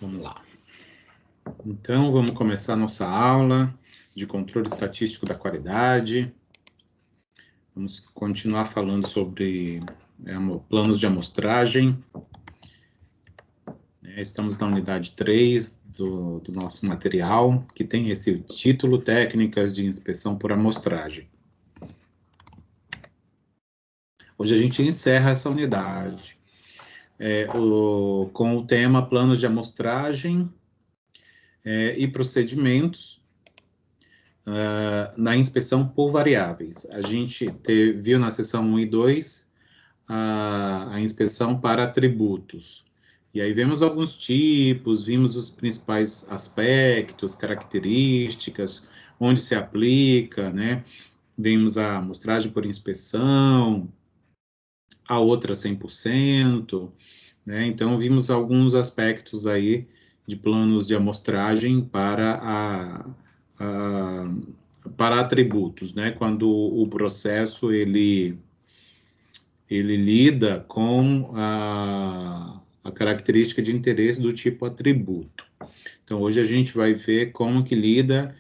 Vamos lá. Então, vamos começar nossa aula de controle estatístico da qualidade. Vamos continuar falando sobre planos de amostragem. Estamos na unidade 3 do nosso material, que tem esse título, Técnicas de Inspeção por Amostragem. Hoje a gente encerra essa unidade com o tema Planos de Amostragem e Procedimentos na inspeção por variáveis. A gente viu na seção 1 e 2 a inspeção para atributos. E aí vemos alguns tipos, vimos os principais aspectos, características, onde se aplica, né? Vimos a amostragem por inspeção, a outra 100%, né? Então, vimos alguns aspectos aí de planos de amostragem para atributos, né? Quando o processo ele lida com a característica de interesse do tipo atributo. Então, hoje a gente vai ver como que lida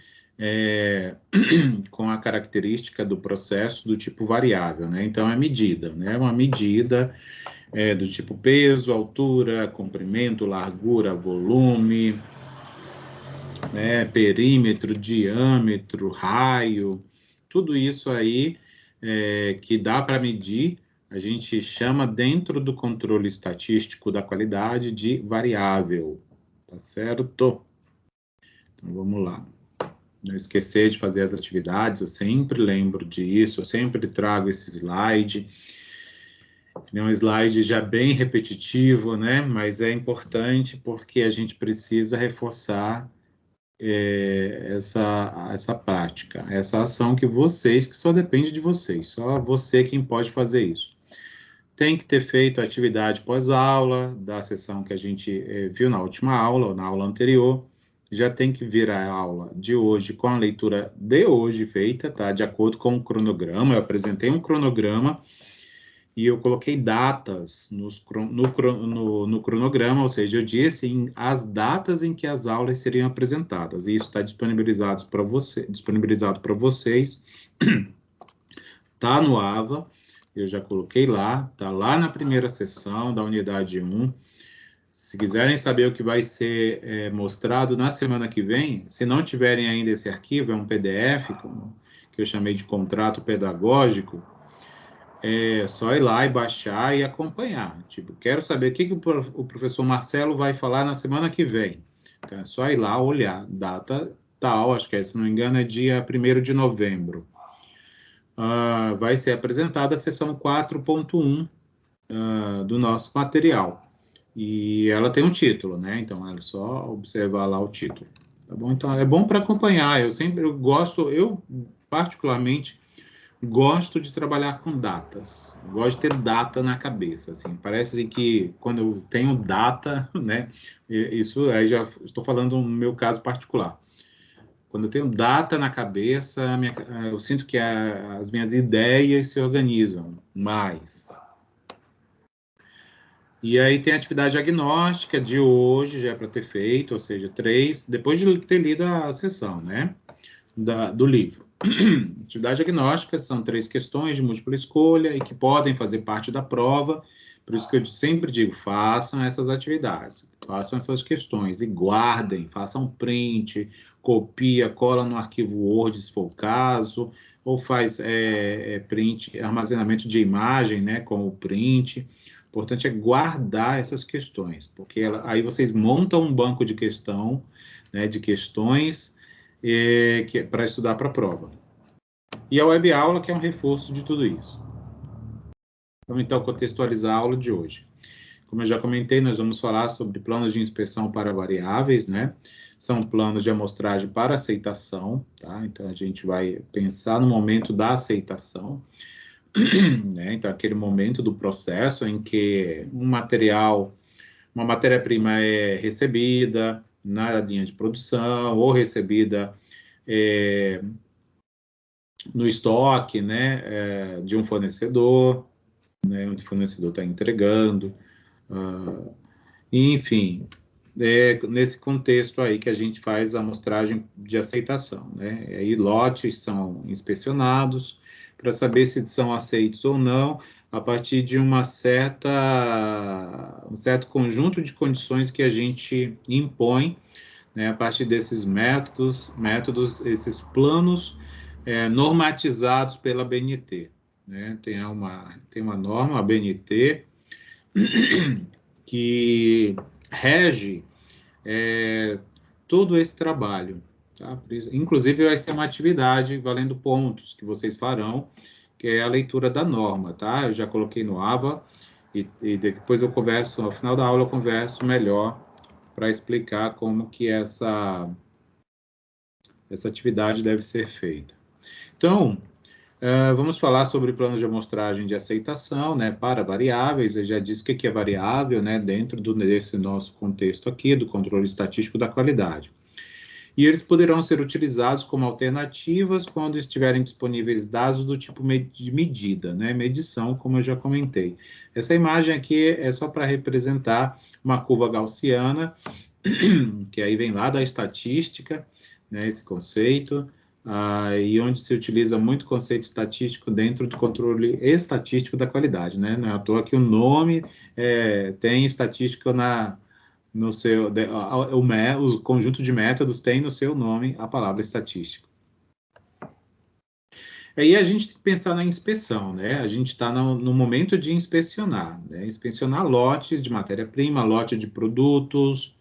com a característica do processo do tipo variável, né? Então, é medida, né? Uma medida do tipo peso, altura, comprimento, largura, volume, né? Perímetro, diâmetro, raio, tudo isso aí que dá para medir, a gente chama dentro do controle estatístico da qualidade de variável, tá certo? Então, vamos lá. Não esquecer de fazer as atividades, eu sempre lembro disso, eu sempre trago esse slide. É um slide já bem repetitivo, né? Mas é importante porque a gente precisa reforçar essa prática, essa ação que só depende de vocês, só você quem pode fazer isso. Tem que ter feito a atividade pós-aula, da sessão que a gente viu na última aula, ou na aula anterior, já tem que vir a aula de hoje com a leitura de hoje feita, tá? De acordo com o cronograma, eu apresentei um cronograma e eu coloquei datas no cronograma, ou seja, eu disse as datas em que as aulas seriam apresentadas, e isso está disponibilizado para vocês, está no AVA, eu já coloquei lá, está lá na primeira sessão da unidade 1, se quiserem saber o que vai ser mostrado na semana que vem, se não tiverem ainda esse arquivo, é um PDF, que eu chamei de contrato pedagógico, é só ir lá e baixar e acompanhar. Tipo, quero saber o que o professor Marcelo vai falar na semana que vem. Então, é só ir lá olhar. Data tal, acho que se não me engano é dia 1º de novembro. Vai ser apresentada a sessão 4.1 do nosso material. E ela tem um título, né? Então, é só observar lá o título. Tá bom? Então, é bom para acompanhar. Eu particularmente, gosto de trabalhar com datas, gosto de ter data na cabeça, assim, parece que quando eu tenho data, né, isso aí já estou falando no meu caso particular, quando eu tenho data na cabeça, eu sinto que as minhas ideias se organizam mais. E aí tem a atividade diagnóstica de hoje, já é para ter feito, ou seja, 3, depois de ter lido a sessão, né, do livro. Atividade diagnóstica são 3 questões de múltipla escolha e que podem fazer parte da prova, por isso que eu sempre digo, façam essas atividades, façam essas questões e guardem, façam print, copia, cola no arquivo Word, se for o caso, ou faz print, armazenamento de imagem, né, com o print. O importante é guardar essas questões, porque aí vocês montam um banco de questão, né, de questões, para estudar para a prova. E a web aula, que é um reforço de tudo isso. Vamos, então, contextualizar a aula de hoje. Como eu já comentei, nós vamos falar sobre planos de inspeção para variáveis, né? São planos de amostragem para aceitação, tá? Então, a gente vai pensar no momento da aceitação, né? Então, aquele momento do processo em que uma matéria-prima é recebida na linha de produção, ou recebida no estoque, né, de um fornecedor, né, onde o fornecedor está entregando, enfim, nesse contexto aí que a gente faz a amostragem de aceitação, né? E aí lotes são inspecionados para saber se são aceitos ou não, a partir de um certo conjunto de condições que a gente impõe, né, a partir desses métodos, esses planos normatizados pela BNT, né? Tem uma norma, a BNT, que rege todo esse trabalho. Tá? Inclusive, vai ser uma atividade valendo pontos que vocês farão, que é a leitura da norma. Tá? Eu já coloquei no AVA e depois eu converso, ao final da aula eu converso melhor para explicar como que essa atividade deve ser feita. Então, vamos falar sobre planos de amostragem de aceitação, né, para variáveis. Eu já disse o que é variável, né, dentro desse nosso contexto aqui, do controle estatístico da qualidade. E eles poderão ser utilizados como alternativas quando estiverem disponíveis dados do tipo de medida, né, medição, como eu já comentei. Essa imagem aqui é só para representar uma curva gaussiana, que aí vem lá da estatística, né, esse conceito, e onde se utiliza muito conceito estatístico dentro do controle estatístico da qualidade, né? Não é à toa que o nome tem estatística no seu... o conjunto de métodos tem no seu nome a palavra estatística. Aí a gente tem que pensar na inspeção, né? A gente está no momento de inspecionar, né? Inspecionar lotes de matéria-prima, lote de produtos,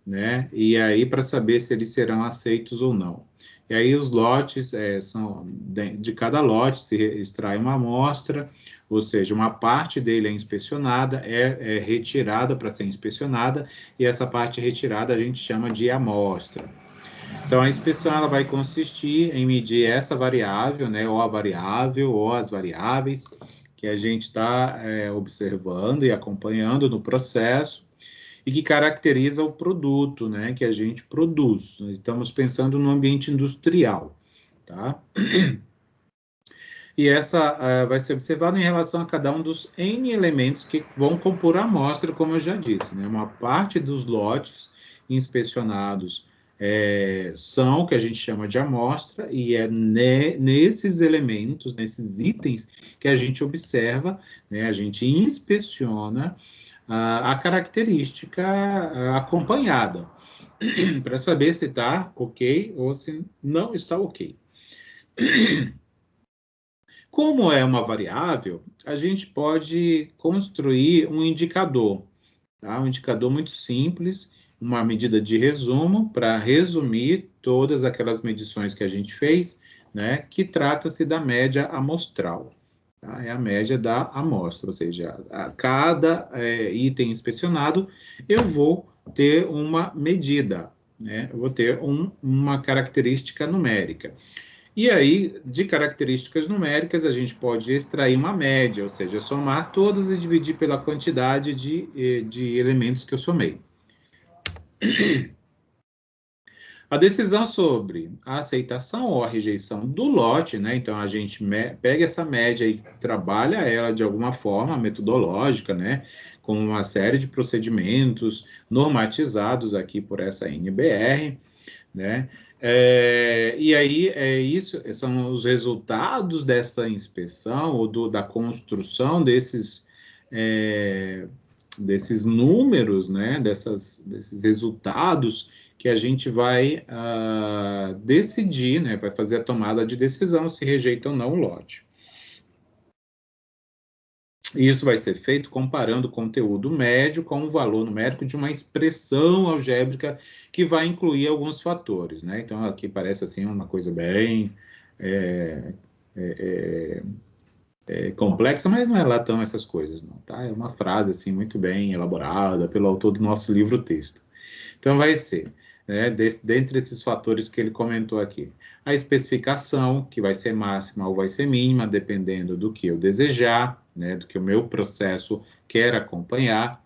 né? E aí para saber se eles serão aceitos ou não. E aí os lotes são de cada lote se extrai uma amostra, ou seja, uma parte dele é inspecionada, é retirada para ser inspecionada, e essa parte retirada a gente chama de amostra. Então a inspeção ela vai consistir em medir essa variável, né? Ou a variável ou as variáveis que a gente está observando e acompanhando no processo, e que caracteriza o produto, né, que a gente produz. Estamos pensando no ambiente industrial, tá? E essa vai ser observada em relação a cada um dos N elementos que vão compor a amostra, como eu já disse, né? Uma parte dos lotes inspecionados são o que a gente chama de amostra, e é nesses elementos, nesses itens, que a gente observa, né? A gente inspeciona a característica acompanhada, para saber se está ok ou se não está ok. Como é uma variável, a gente pode construir um indicador, tá? Um indicador muito simples, uma medida de resumo, para resumir todas aquelas medições que a gente fez, né? Que trata-se da média amostral. Tá? É a média da amostra, ou seja, a cada item inspecionado, eu vou ter uma medida, né? Eu vou ter uma característica numérica. E aí, de características numéricas, a gente pode extrair uma média, ou seja, somar todas e dividir pela quantidade de elementos que eu somei. A decisão sobre a aceitação ou a rejeição do lote, né? Então, a gente pega essa média e trabalha ela de alguma forma metodológica, né? Com uma série de procedimentos normatizados aqui por essa NBR, né? E aí, isso são os resultados dessa inspeção ou da construção desses números, né? Desses resultados que a gente vai decidir, né? Vai fazer a tomada de decisão se rejeita ou não o lote. Isso vai ser feito comparando o conteúdo médio com o valor numérico de uma expressão algébrica que vai incluir alguns fatores, né? Então, aqui parece assim uma coisa bem complexa, mas não é lá tão essas coisas, não, tá? É uma frase, assim, muito bem elaborada pelo autor do nosso livro-texto. Então, vai ser, né, dentre esses fatores que ele comentou aqui, a especificação, que vai ser máxima ou vai ser mínima, dependendo do que eu desejar, né, do que o meu processo quer acompanhar.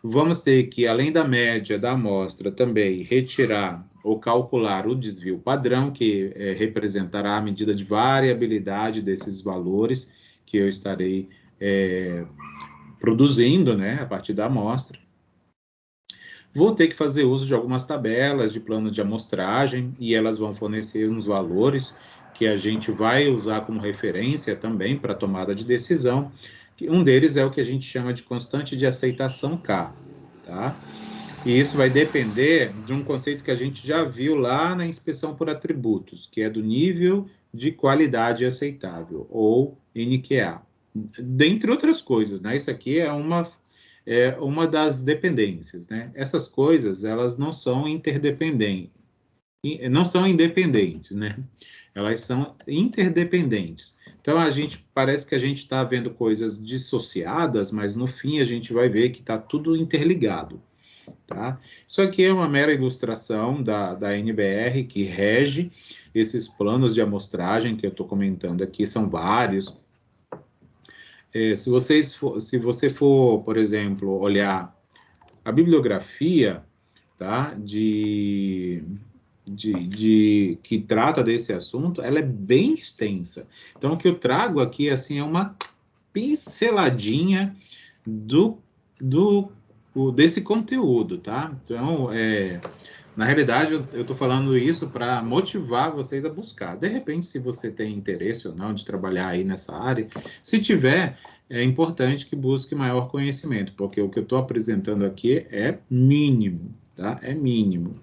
Vamos ter que, além da média da amostra, também retirar ou calcular o desvio padrão, que representará a medida de variabilidade desses valores que eu estarei produzindo, né, a partir da amostra. Vou ter que fazer uso de algumas tabelas de plano de amostragem e elas vão fornecer uns valores que a gente vai usar como referência também para tomada de decisão. Um deles é o que a gente chama de constante de aceitação K, tá? E isso vai depender de um conceito que a gente já viu lá na inspeção por atributos, que é do nível de qualidade aceitável, ou NQA. Dentre outras coisas, né? Isso aqui é uma das dependências, né? Essas coisas, elas não são interdependentes, não são independentes, né? Elas são interdependentes. Então, parece que a gente está vendo coisas dissociadas, mas no fim a gente vai ver que está tudo interligado, tá? Isso aqui é uma mera ilustração da NBR que rege esses planos de amostragem que eu estou comentando aqui, são vários. Se você for, por exemplo, olhar a bibliografia, tá, que trata desse assunto, ela é bem extensa. Então, o que eu trago aqui, assim, é uma pinceladinha desse conteúdo, tá? Então, na realidade, eu estou falando isso para motivar vocês a buscar. De repente, se você tem interesse ou não de trabalhar aí nessa área, se tiver, é importante que busque maior conhecimento, porque o que eu estou apresentando aqui é mínimo, tá? É mínimo,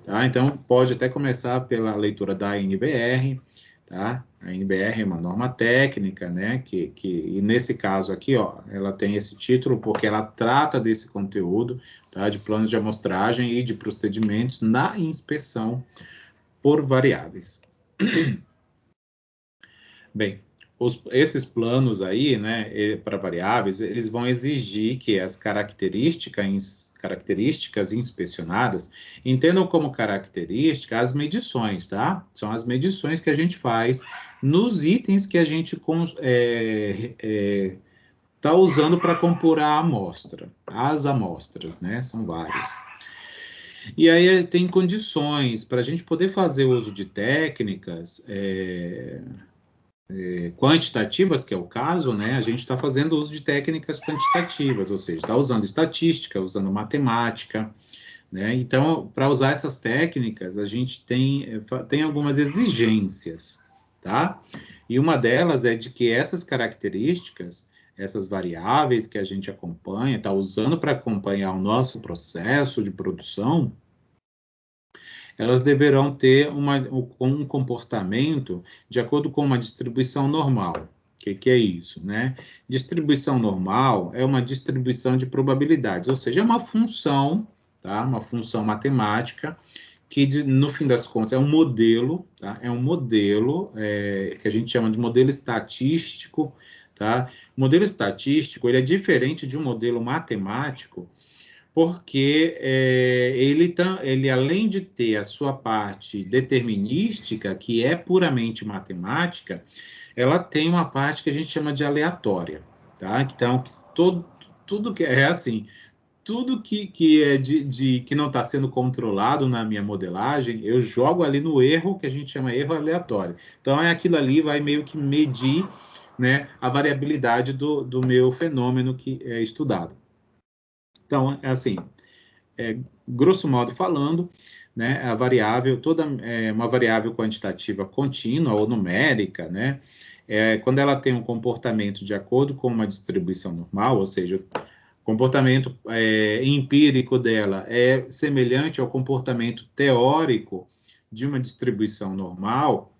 tá? Então, pode até começar pela leitura da NBR, tá? A NBR é uma norma técnica, né? E nesse caso aqui, ó, ela tem esse título porque ela trata desse conteúdo, tá? De planos de amostragem e de procedimentos na inspeção por variáveis. Bem, esses planos aí, né, para variáveis, eles vão exigir que as características inspecionadas entendam como característica as medições, tá? São as medições que a gente faz nos itens que a gente está usando para compor a amostra. As amostras, né? São várias. E aí tem condições para a gente poder fazer uso de técnicas quantitativas, que é o caso, né? A gente está fazendo uso de técnicas quantitativas, ou seja, está usando estatística, usando matemática, né? Então, para usar essas técnicas, a gente tem algumas exigências, tá? E uma delas é de que essas características, essas variáveis que a gente acompanha, está usando para acompanhar o nosso processo de produção, elas deverão ter um comportamento de acordo com uma distribuição normal. O que é isso, né? Distribuição normal é uma distribuição de probabilidades, ou seja, é uma função, tá? Uma função matemática que, no fim das contas, é um modelo, tá? É um modelo que a gente chama de modelo estatístico, tá? O modelo estatístico, ele é diferente de um modelo matemático, porque ele, além de ter a sua parte determinística, que é puramente matemática, ela tem uma parte que a gente chama de aleatória, tá? Então, tudo que é assim, tudo que é que não está sendo controlado na minha modelagem, eu jogo ali no erro, que a gente chama erro aleatório. Então, aquilo ali vai meio que medir, né, a variabilidade do meu fenômeno que é estudado. Então, assim, grosso modo falando, né, a variável, uma variável quantitativa contínua ou numérica, né, quando ela tem um comportamento de acordo com uma distribuição normal, ou seja, o comportamento empírico dela é semelhante ao comportamento teórico de uma distribuição normal,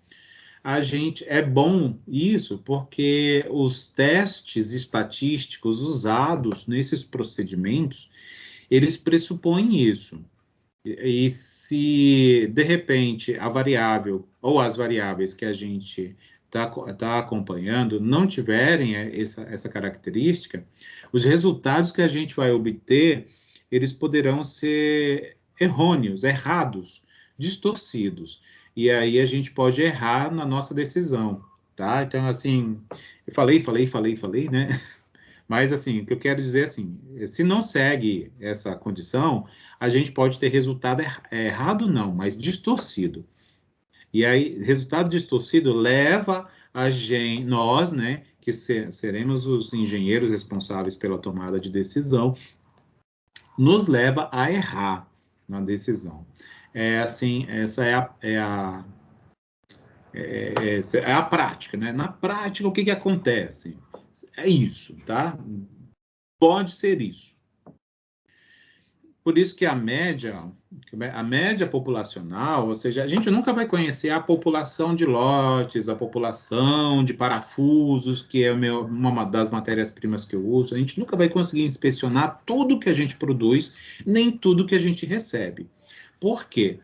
é bom isso porque os testes estatísticos usados nesses procedimentos, eles pressupõem isso. E se, de repente, a variável ou as variáveis que a gente tá acompanhando não tiverem essa característica, os resultados que a gente vai obter, eles poderão ser errôneos, errados, distorcidos. E aí a gente pode errar na nossa decisão, tá? Então, assim, eu falei, né? Mas, assim, o que eu quero dizer, assim, se não segue essa condição, a gente pode ter resultado errado, não, mas distorcido. E aí, resultado distorcido leva nós, né, que seremos os engenheiros responsáveis pela tomada de decisão, nos leva a errar na decisão. Assim, essa é a prática, né? Na prática, o que acontece? É isso, tá? Pode ser isso. Por isso que a média populacional, ou seja, a gente nunca vai conhecer a população de lotes, a população de parafusos, que é uma das matérias-primas que eu uso. A gente nunca vai conseguir inspecionar tudo que a gente produz, nem tudo que a gente recebe. Por quê?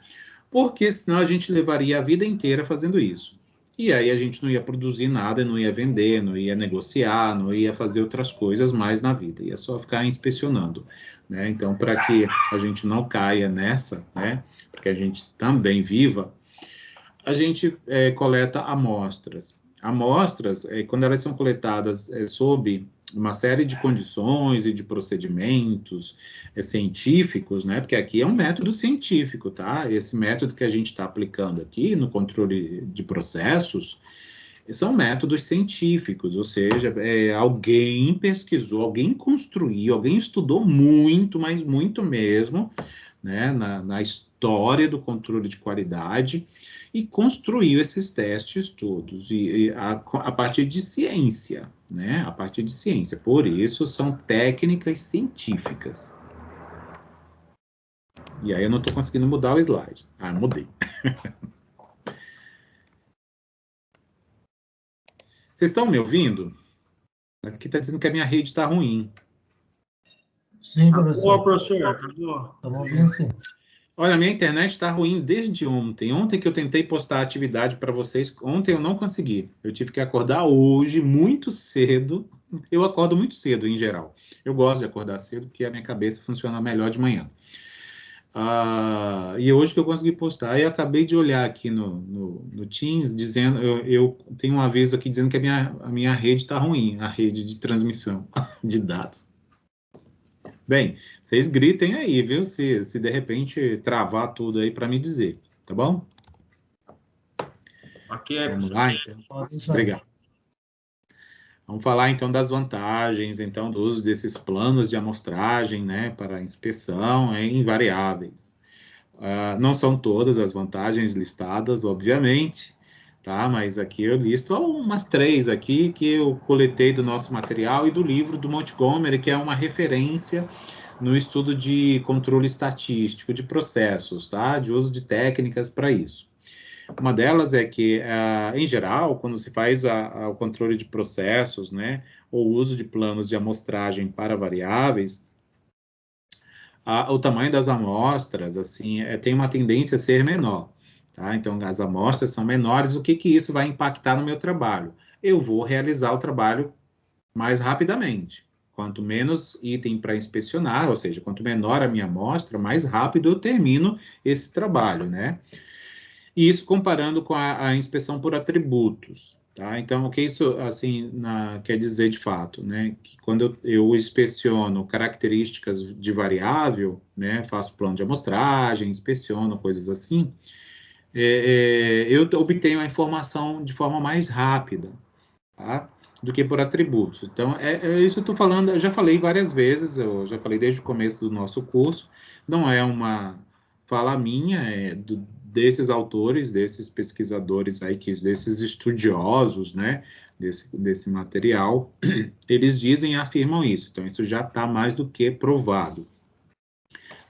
Porque senão a gente levaria a vida inteira fazendo isso. E aí a gente não ia produzir nada, não ia vender, não ia negociar, não ia fazer outras coisas mais na vida, ia só ficar inspecionando, né? Então, para que a gente não caia nessa, né, para que a gente também viva, a gente coleta amostras. Amostras, quando elas são coletadas sob uma série de condições e de procedimentos científicos, né? Porque aqui é um método científico, tá? Esse método que a gente está aplicando aqui no controle de processos são métodos científicos, ou seja, alguém pesquisou, alguém construiu, alguém estudou muito, mas muito mesmo, né, na história do controle de qualidade e construiu esses testes todos a partir de ciência, né, a partir de ciência. Por isso são técnicas científicas. E aí eu não estou conseguindo mudar o slide. Ah, mudei. Vocês estão me ouvindo? Aqui está dizendo que a minha rede está ruim. Sim, professor. Boa, professor. Boa. Estamos ouvindo, sim. Olha, a minha internet está ruim desde ontem. Ontem que eu tentei postar a atividade para vocês, ontem eu não consegui. Eu tive que acordar hoje muito cedo. Eu acordo muito cedo, em geral. Eu gosto de acordar cedo porque a minha cabeça funciona melhor de manhã. E hoje que eu consegui postar. Eu acabei de olhar aqui no Teams, dizendo, eu tenho um aviso aqui dizendo que a minha rede está ruim, a rede de transmissão de dados. Bem, vocês gritem aí, viu? Se de repente travar tudo aí para me dizer, tá bom? Ok. Vamos lá, então. Obrigado. Vamos falar, então, das vantagens, então, do uso desses planos de amostragem, né, para inspeção em variáveis. Não são todas as vantagens listadas, obviamente, tá? Mas aqui eu listo umas 3 aqui que eu coletei do nosso material e do livro do Montgomery, que é uma referência no estudo de controle estatístico de processos, tá? De uso de técnicas para isso. Uma delas é que, em geral, quando se faz o controle de processos, né, ou uso de planos de amostragem para variáveis, o tamanho das amostras, assim, tem uma tendência a ser menor, tá? Então, as amostras são menores, o que isso vai impactar no meu trabalho? Eu vou realizar o trabalho mais rapidamente. Quanto menos item para inspecionar, ou seja, quanto menor a minha amostra, mais rápido eu termino esse trabalho, né? E isso comparando com a inspeção por atributos, tá? Então, o que isso, assim, quer dizer de fato, né? Que quando eu inspeciono características de variável, né? Faço plano de amostragem, inspeciono, coisas assim, eu obtenho a informação de forma mais rápida, tá? Do que por atributos. Então, isso eu estou falando, eu já falei várias vezes, eu já falei desde o começo do nosso curso, não é uma fala minha, desses autores, desses pesquisadores aí, desses estudiosos, né, desse material, eles dizem e afirmam isso. Então, isso já está mais do que provado.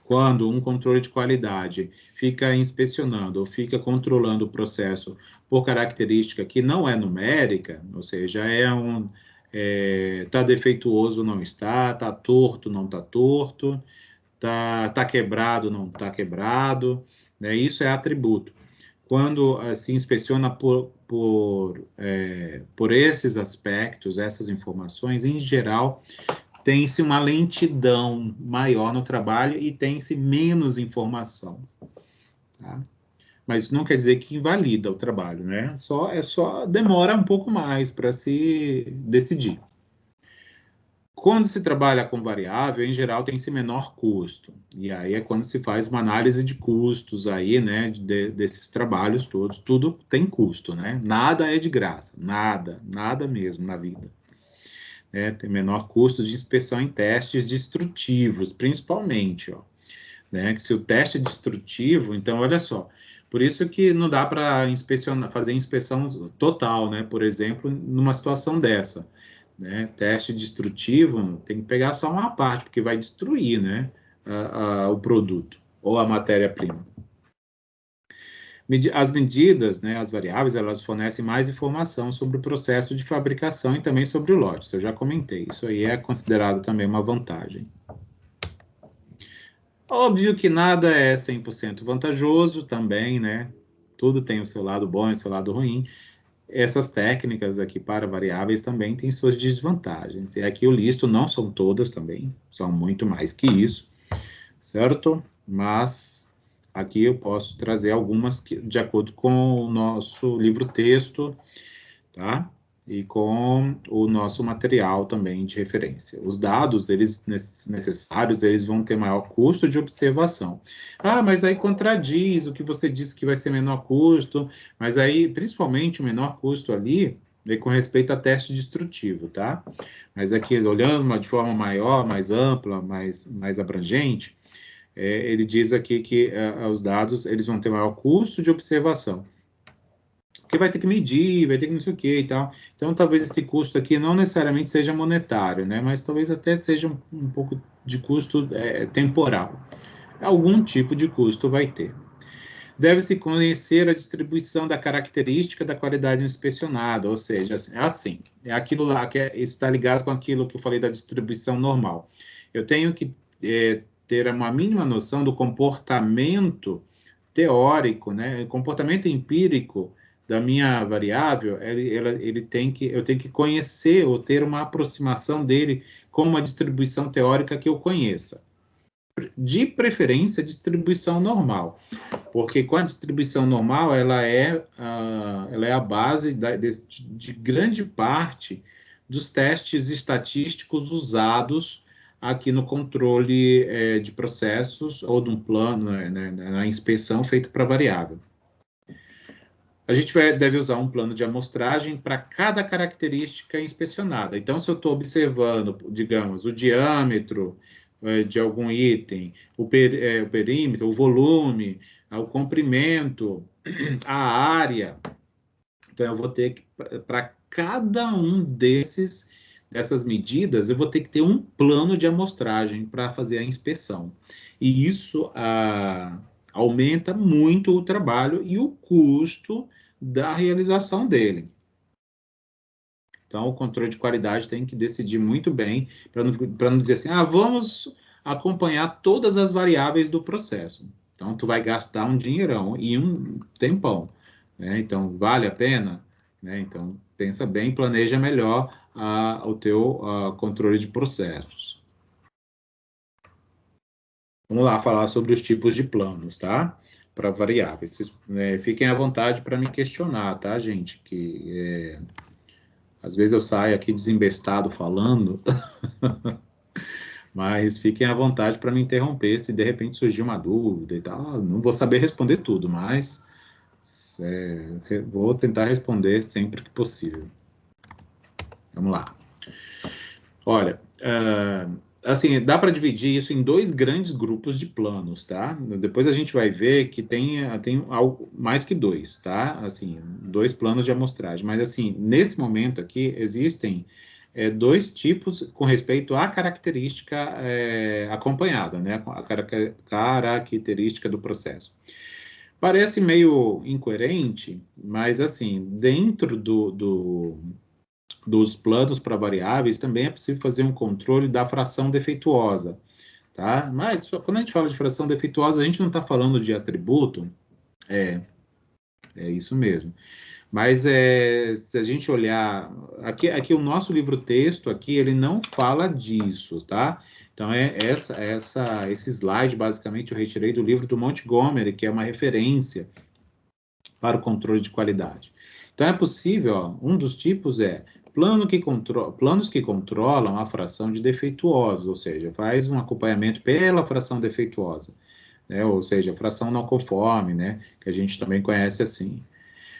Quando um controle de qualidade fica inspecionando ou fica controlando o processo por característica que não é numérica, ou seja, está defeituoso, não está torto, não está torto, tá quebrado, não está quebrado, né? Isso é atributo. Quando se inspeciona por esses aspectos, essas informações, em geral, tem-se uma lentidão maior no trabalho e tem-se menos informação, tá? Mas isso não quer dizer que invalida o trabalho, né? Só demora um pouco mais para se decidir. Quando se trabalha com variável, em geral, tem-se menor custo. E aí é quando se faz uma análise de custos aí, né, desses trabalhos todos. Tudo tem custo, né? Nada é de graça, nada mesmo na vida. né? Tem menor custo de inspeção em testes destrutivos, principalmente, ó, né? Que se o teste é destrutivo, então, olha só, por isso que não dá para inspecionar, fazer inspeção total, né? Por exemplo, numa situação dessa, né? Teste destrutivo, tem que pegar só uma parte, porque vai destruir, né? O produto ou a matéria-prima. As medidas, né, as variáveis, elas fornecem mais informação sobre o processo de fabricação e também sobre o lote. Isso eu já comentei. Isso aí é considerado também uma vantagem. Óbvio que nada é 100% vantajoso também, né? Tudo tem o seu lado bom e o seu lado ruim. Essas técnicas aqui para variáveis também têm suas desvantagens. E aqui eu listo, não são todas também, são muito mais que isso, certo? Mas aqui eu posso trazer algumas de acordo com o nosso livro-texto, tá? E com o nosso material também de referência. Os dados, eles necessários, eles vão ter maior custo de observação. Ah, mas aí contradiz o que você disse que vai ser menor custo, mas aí, principalmente, o menor custo ali é com respeito a teste destrutivo, tá? Mas aqui, olhando de forma maior, mais ampla, mais abrangente, ele diz aqui que os dados, eles vão ter maior custo de observação. Porque vai ter que medir, vai ter que não sei o que e tal. Então, talvez esse custo aqui não necessariamente seja monetário, né? Mas talvez até seja um pouco de custo temporal. Algum tipo de custo vai ter. Deve-se conhecer a distribuição da característica da qualidade inspecionada, ou seja, é aquilo lá, isso está ligado com aquilo que eu falei da distribuição normal. Eu tenho que ter uma mínima noção do comportamento teórico, né? Comportamento empírico da minha variável, eu tenho que conhecer ou ter uma aproximação dele com uma distribuição teórica que eu conheça. De preferência, distribuição normal, porque com a distribuição normal, ela é a base de grande parte dos testes estatísticos usados aqui no controle de processos ou de um plano, né, na inspeção feita para variável. A gente deve usar um plano de amostragem para cada característica inspecionada. Então, se eu estou observando, digamos, o diâmetro de algum item, o perímetro, o volume, o comprimento, a área, então eu vou ter que, para cada um dessas medidas, eu vou ter que ter um plano de amostragem para fazer a inspeção. E isso aumenta muito o trabalho e o custo da realização dele. Então, o controle de qualidade tem que decidir muito bem, para não dizer assim, vamos acompanhar todas as variáveis do processo. Então, tu vai gastar um dinheirão e um tempão, né? Então, vale a pena? Né? Então, pensa bem, planeja melhor o teu controle de processos. Vamos lá falar sobre os tipos de planos, tá? Para variáveis. Vocês, fiquem à vontade para me questionar, tá, gente? Que às vezes eu saio aqui desembestado falando, mas fiquem à vontade para me interromper se de repente surgir uma dúvida e tal. Não vou saber responder tudo, mas vou tentar responder sempre que possível. Vamos lá. Olha, assim, dá para dividir isso em dois grandes grupos de planos, tá? Depois a gente vai ver que tem algo mais que dois, tá? Assim, 2 planos de amostragem. Mas, assim, nesse momento aqui, existem 2 tipos com respeito à característica acompanhada, né? A característica do processo. Parece meio incoerente, mas, assim, dentro dos planos para variáveis, também é possível fazer um controle da fração defeituosa, tá? Mas, quando a gente fala de fração defeituosa, a gente não está falando de atributo, é isso mesmo. Mas, se a gente olhar, aqui o nosso livro-texto, aqui, ele não fala disso, tá? Então, esse slide, basicamente, eu retirei do livro do Montgomery, que é uma referência para o controle de qualidade. Então, é possível, ó, um dos tipos planos que controlam a fração de defeituosos, ou seja, faz um acompanhamento pela fração defeituosa, né? Ou seja, fração não conforme, né? Que a gente também conhece assim.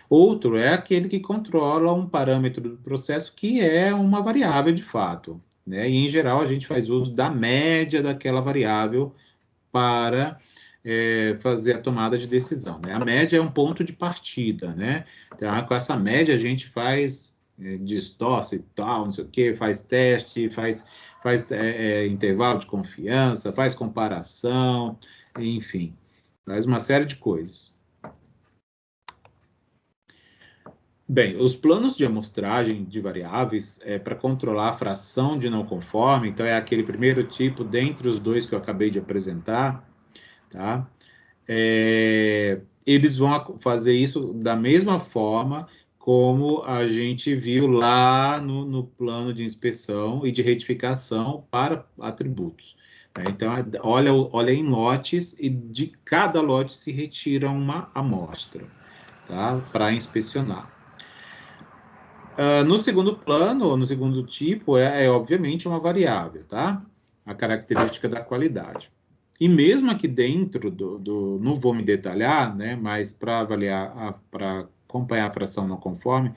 Outro é aquele que controla um parâmetro do processo que é uma variável de fato, né? E, em geral, a gente faz uso da média daquela variável para fazer a tomada de decisão, né? A média é um ponto de partida, né? Então, com essa média, a gente faz distorce e tal, não sei o quê, faz teste, faz intervalo de confiança, faz comparação, enfim, faz uma série de coisas. Bem, os planos de amostragem de variáveis é para controlar a fração de não conforme, então é aquele primeiro tipo dentre os dois que eu acabei de apresentar, tá? Eles vão fazer isso da mesma forma como a gente viu lá no plano de inspeção e de retificação para atributos. Né? Então, olha em lotes e de cada lote se retira uma amostra, tá? Para inspecionar. No segundo plano, ou no segundo tipo, obviamente uma variável, tá? A característica da qualidade. E mesmo aqui dentro não vou me detalhar, né? Mas para avaliar, para acompanhar a fração não conforme,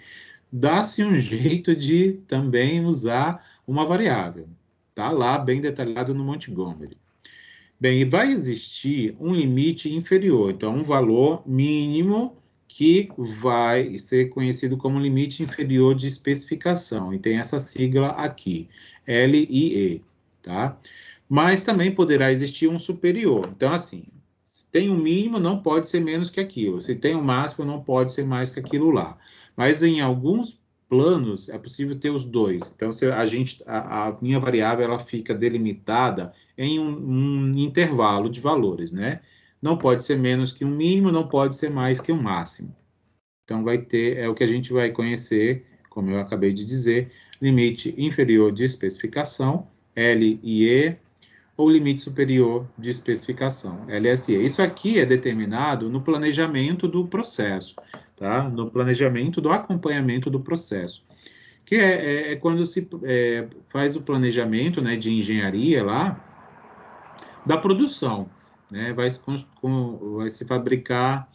dá-se um jeito de também usar uma variável. Tá lá bem detalhado no Montgomery. Bem, e vai existir um limite inferior, então um valor mínimo que vai ser conhecido como limite inferior de especificação, e tem essa sigla aqui, LIE, tá? Mas também poderá existir um superior. Então, assim, se tem um mínimo, não pode ser menos que aquilo. Se tem um máximo, não pode ser mais que aquilo lá. Mas em alguns planos, é possível ter os dois. Então, se a minha variável, ela fica delimitada em um intervalo de valores, né? Não pode ser menos que um mínimo, não pode ser mais que um máximo. Então, vai ter, é o que a gente vai conhecer, como eu acabei de dizer, limite inferior de especificação, LIE, ou limite superior de especificação, LSE. Isso aqui é determinado no planejamento do processo, tá? No planejamento do acompanhamento do processo, que é quando se faz o planejamento, né, de engenharia lá, da produção, né? Vai se fabricar,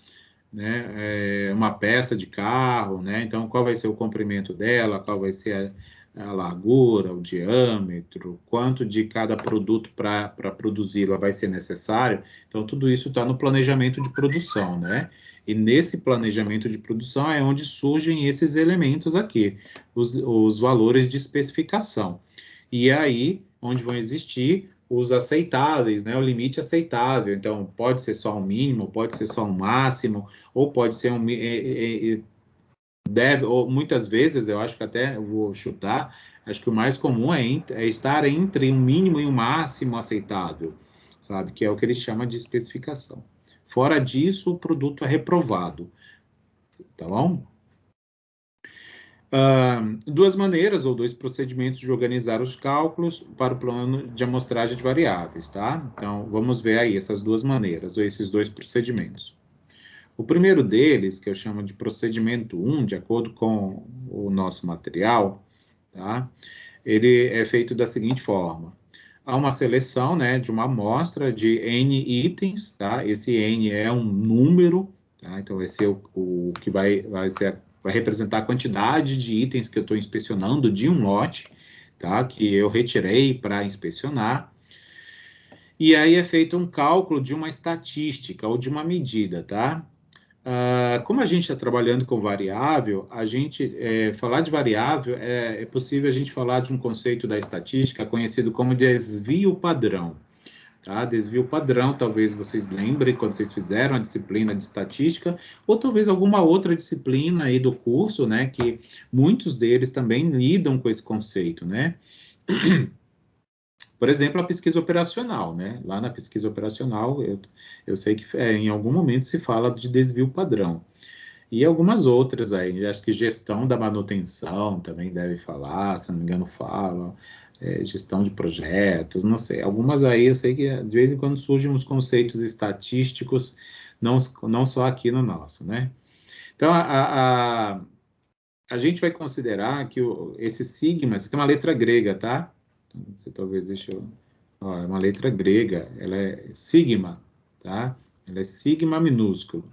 né, uma peça de carro, né? Então, qual vai ser o comprimento dela, qual vai ser a largura, o diâmetro, quanto de cada produto para produzi-la vai ser necessário. Então, tudo isso está no planejamento de produção, né? E nesse planejamento de produção é onde surgem esses elementos aqui, os valores de especificação. E é aí onde vão existir os aceitáveis, né? O limite aceitável. Então, pode ser só um mínimo, pode ser só um máximo, ou pode ser ou muitas vezes, eu acho que até eu vou chutar, acho que o mais comum é estar entre um mínimo e um máximo aceitável, sabe? Que é o que ele chama de especificação. Fora disso, o produto é reprovado, tá bom? Duas maneiras ou dois procedimentos de organizar os cálculos para o plano de amostragem de variáveis, tá? Então, vamos ver aí essas duas maneiras, ou esses dois procedimentos. O primeiro deles, que eu chamo de procedimento 1, de acordo com o nosso material, tá? Ele é feito da seguinte forma. Há uma seleção, né, de uma amostra de N itens, tá? Esse N é um número, tá? Então, vai ser o que vai representar a quantidade de itens que eu estou inspecionando de um lote, tá? Que eu retirei para inspecionar. E aí é feito um cálculo de uma estatística ou de uma medida, tá? Como a gente está trabalhando com variável, falar de variável é possível a gente falar de um conceito da estatística conhecido como desvio padrão. Tá? Desvio padrão, talvez vocês lembrem quando vocês fizeram a disciplina de estatística, ou talvez alguma outra disciplina aí do curso, né, que muitos deles também lidam com esse conceito, né? Por exemplo, a pesquisa operacional, né? Lá na pesquisa operacional, eu sei que em algum momento se fala de desvio padrão. E algumas outras aí, acho que gestão da manutenção também deve falar, se não me engano fala, gestão de projetos, não sei. Algumas aí eu sei que de vez em quando surgem uns conceitos estatísticos, não só aqui no nosso, né? Então, a gente vai considerar que esse sigma, isso aqui é uma letra grega, tá? Você talvez deixa eu... Ó, é uma letra grega, ela é sigma, tá? Ela é sigma minúsculo.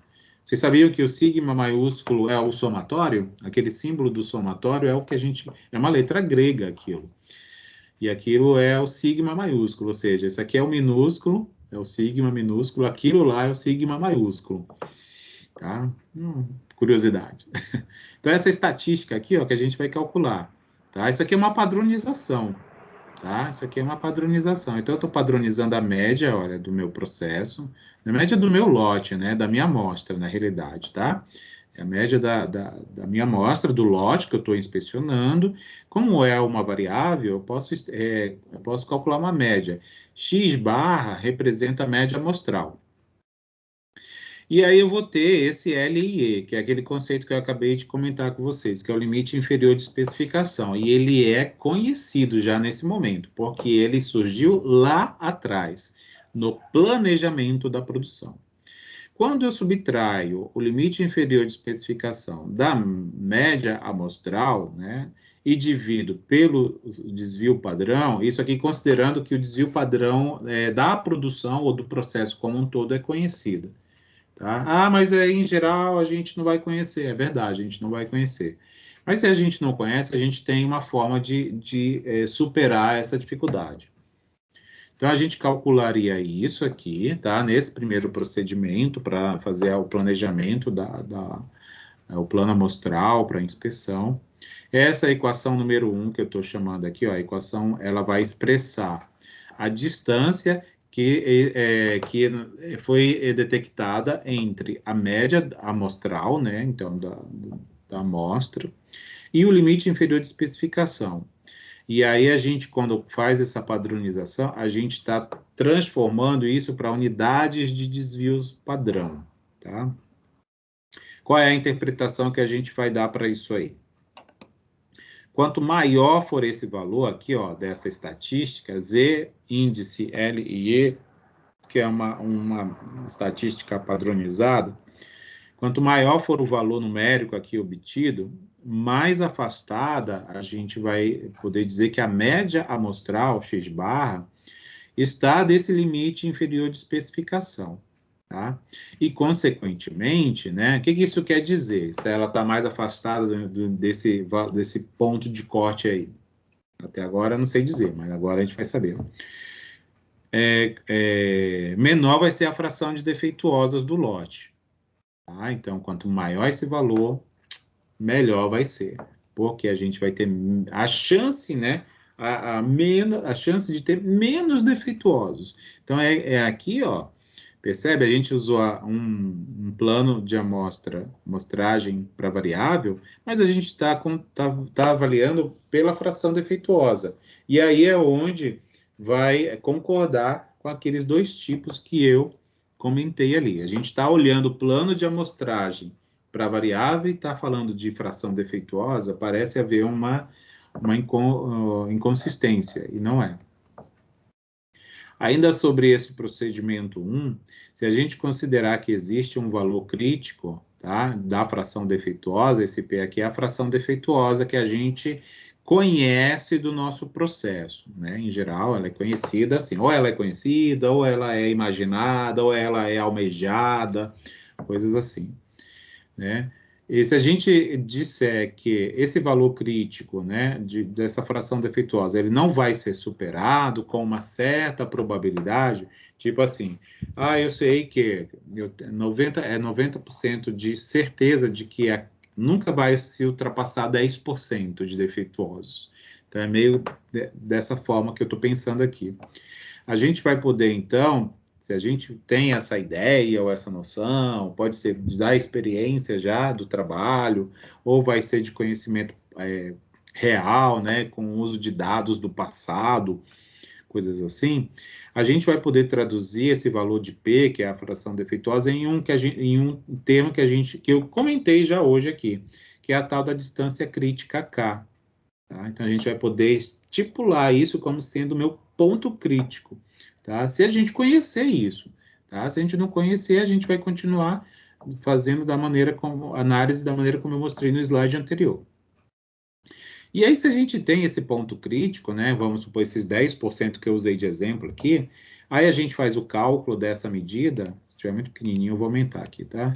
Vocês sabiam que o sigma maiúsculo é o somatório? Aquele símbolo do somatório é o que a gente... É uma letra grega aquilo. E aquilo é o sigma maiúsculo, ou seja, esse aqui é o minúsculo, é o sigma minúsculo, aquilo lá é o sigma maiúsculo. Tá? Curiosidade. Então, essa estatística aqui, ó, que a gente vai calcular. Tá? Isso aqui é uma padronização. Tá? Isso aqui é uma padronização. Então, eu estou padronizando a média, olha, do meu processo, a média do meu lote, né? Da minha amostra, na realidade, tá? É a média da minha amostra, do lote que eu estou inspecionando. Como é uma variável, eu posso calcular uma média. X barra representa a média amostral. E aí eu vou ter esse LIE, que é aquele conceito que eu acabei de comentar com vocês, que é o limite inferior de especificação. E ele é conhecido já nesse momento, porque ele surgiu lá atrás, no planejamento da produção. Quando eu subtraio o limite inferior de especificação da média amostral, né, e divido pelo desvio padrão, isso aqui considerando que o desvio padrão da produção ou do processo como um todo é conhecido. Tá? Ah, mas aí, em geral, a gente não vai conhecer. É verdade, a gente não vai conhecer. Mas se a gente não conhece, a gente tem uma forma de superar essa dificuldade. Então, a gente calcularia isso aqui, tá? Nesse primeiro procedimento, para fazer o planejamento o plano amostral para inspeção. Essa equação número 1, que eu estou chamando aqui, ó, a equação, ela vai expressar a distância que foi detectada entre a média amostral, né, então, da amostra, e o limite inferior de especificação. E aí a gente, quando faz essa padronização, a gente está transformando isso para unidades de desvios padrão, tá? Qual é a interpretação que a gente vai dar para isso aí? Quanto maior for esse valor aqui, ó, dessa estatística, Z, índice LIE, que é uma estatística padronizada, quanto maior for o valor numérico aqui obtido, mais afastada a gente vai poder dizer que a média amostral, X barra, está desse limite inferior de especificação. Tá? E, consequentemente, né, o que isso quer dizer? Ela está mais afastada desse ponto de corte aí. Até agora eu não sei dizer, mas agora a gente vai saber. Menor vai ser a fração de defeituosas do lote. Tá? Então, quanto maior esse valor, melhor vai ser. Porque a gente vai ter a chance, né, a chance de ter menos defeituosos. Então, aqui, ó, percebe? A gente usou um plano de amostragem para variável, mas a gente está avaliando pela fração defeituosa. E aí é onde vai concordar com aqueles dois tipos que eu comentei ali. A gente está olhando o plano de amostragem para variável e está falando de fração defeituosa, parece haver uma inconsistência, e não é. Ainda sobre esse procedimento 1, se a gente considerar que existe um valor crítico, tá, da fração defeituosa, esse P aqui é a fração defeituosa que a gente conhece do nosso processo, né? Em geral, ela é conhecida assim, ou ela é conhecida, ou ela é imaginada, ou ela é almejada, coisas assim, né? E se a gente disser que esse valor crítico, né, dessa fração defeituosa, ele não vai ser superado com uma certa probabilidade, tipo assim, eu sei que 90% de certeza de que nunca vai se ultrapassar 10% de defeituosos. Então, é meio dessa forma que eu estou pensando aqui. A gente vai poder, então, se a gente tem essa ideia ou essa noção, pode ser da experiência já do trabalho, ou vai ser de conhecimento real, né, com o uso de dados do passado, coisas assim, a gente vai poder traduzir esse valor de P, que é a fração defeituosa, em um termo que eu comentei já hoje aqui, que é a tal da distância crítica K. Tá? Então, a gente vai poder estipular isso como sendo o meu ponto crítico. Tá? Se a gente conhecer isso, tá? Se a gente não conhecer, a gente vai continuar fazendo análise da maneira como eu mostrei no slide anterior. E aí, se a gente tem esse ponto crítico, né? Vamos supor esses 10% que eu usei de exemplo aqui, aí a gente faz o cálculo dessa medida, se estiver muito pequenininho, eu vou aumentar aqui, tá?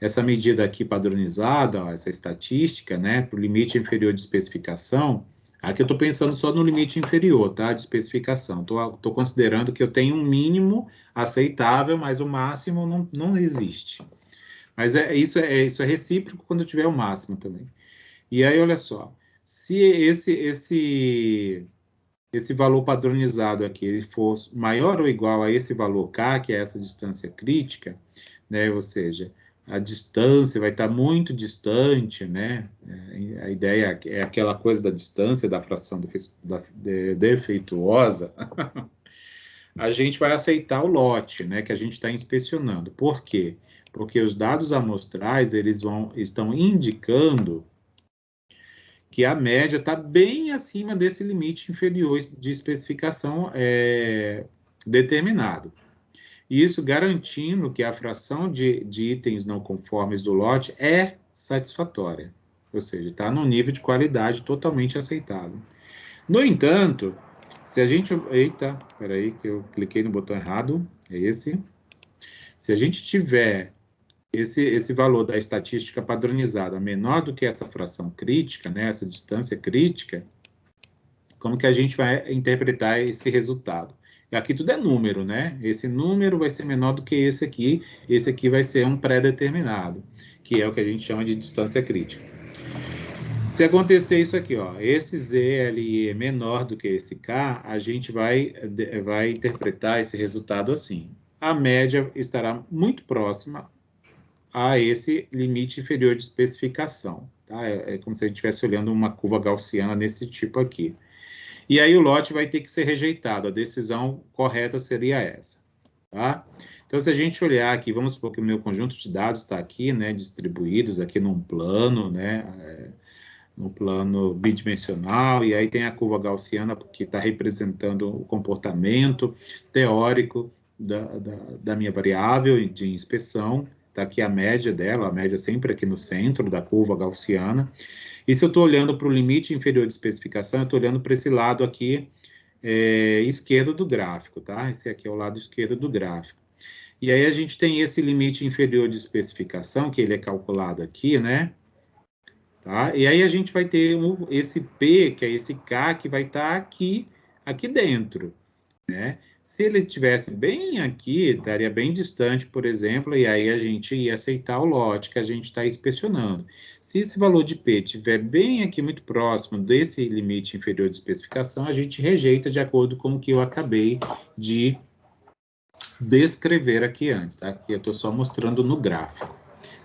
essa medida aqui padronizada, ó, essa estatística, né, para o limite inferior de especificação, aqui eu estou pensando só no limite inferior, tá, de especificação. Estou considerando que eu tenho um mínimo aceitável, mas o máximo não existe. Mas isso é recíproco quando tiver o máximo também. E aí, olha só, se esse valor padronizado aqui ele for maior ou igual a esse valor K, que é essa distância crítica, né, ou seja, a distância vai estar muito distante, né, a ideia é aquela coisa da distância da fração defeituosa, a gente vai aceitar o lote, né, que a gente está inspecionando. Por quê? Porque os dados amostrais, estão indicando que a média está bem acima desse limite inferior de especificação determinado. Isso garantindo que a fração de itens não conformes do lote é satisfatória, ou seja, está num nível de qualidade totalmente aceitável. No entanto, se a gente... Eita, peraí que eu cliquei no botão errado, é esse. Se a gente tiver esse valor da estatística padronizada menor do que essa fração crítica, né, essa distância crítica, como que a gente vai interpretar esse resultado? Aqui tudo é número, né? Esse número vai ser menor do que esse aqui vai ser um pré-determinado, que é o que a gente chama de distância crítica. Se acontecer isso aqui, ó, esse ZLE é menor do que esse K, a gente vai interpretar esse resultado assim. A média estará muito próxima a esse limite inferior de especificação. Tá? É como se a gente estivesse olhando uma curva gaussiana desse tipo aqui. E aí o lote vai ter que ser rejeitado. A decisão correta seria essa. Tá? Então, se a gente olhar aqui, vamos supor que o meu conjunto de dados está aqui, né, distribuídos aqui num plano, né, no plano bidimensional, e aí tem a curva gaussiana que está representando o comportamento teórico da minha variável de inspeção. Está aqui a média dela, a média sempre aqui no centro da curva gaussiana. E se eu estou olhando para o limite inferior de especificação, eu estou olhando para esse lado aqui esquerdo do gráfico, tá? Esse aqui é o lado esquerdo do gráfico. E aí a gente tem esse limite inferior de especificação, que ele é calculado aqui, né? Tá? E aí a gente vai ter esse P, que é esse K, que vai estar aqui dentro, né? Se ele estivesse bem aqui, estaria bem distante, por exemplo, e aí a gente ia aceitar o lote que a gente está inspecionando. Se esse valor de P estiver bem aqui, muito próximo desse limite inferior de especificação, a gente rejeita de acordo com o que eu acabei de descrever aqui antes, tá? Aqui eu estou só mostrando no gráfico.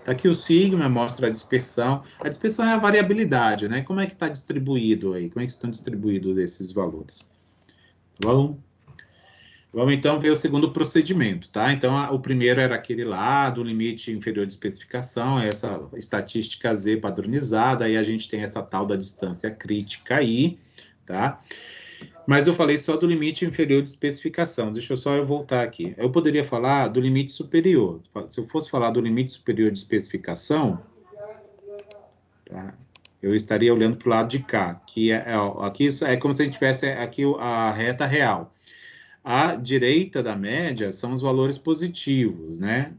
Tá aqui o sigma, mostra a dispersão. A dispersão é a variabilidade, né? Como é que está distribuído aí? Como é que estão distribuídos esses valores? Vamos então ver o segundo procedimento, tá? Então, o primeiro era aquele lá, do limite inferior de especificação, essa estatística Z padronizada, aí a gente tem essa tal da distância crítica aí, tá? Mas eu falei só do limite inferior de especificação, deixa eu só voltar aqui. Eu poderia falar do limite superior. Se eu fosse falar do limite superior de especificação, tá? Eu estaria olhando para o lado de cá, que aqui é como se a gente tivesse aqui a reta real. À direita da média são os valores positivos, né?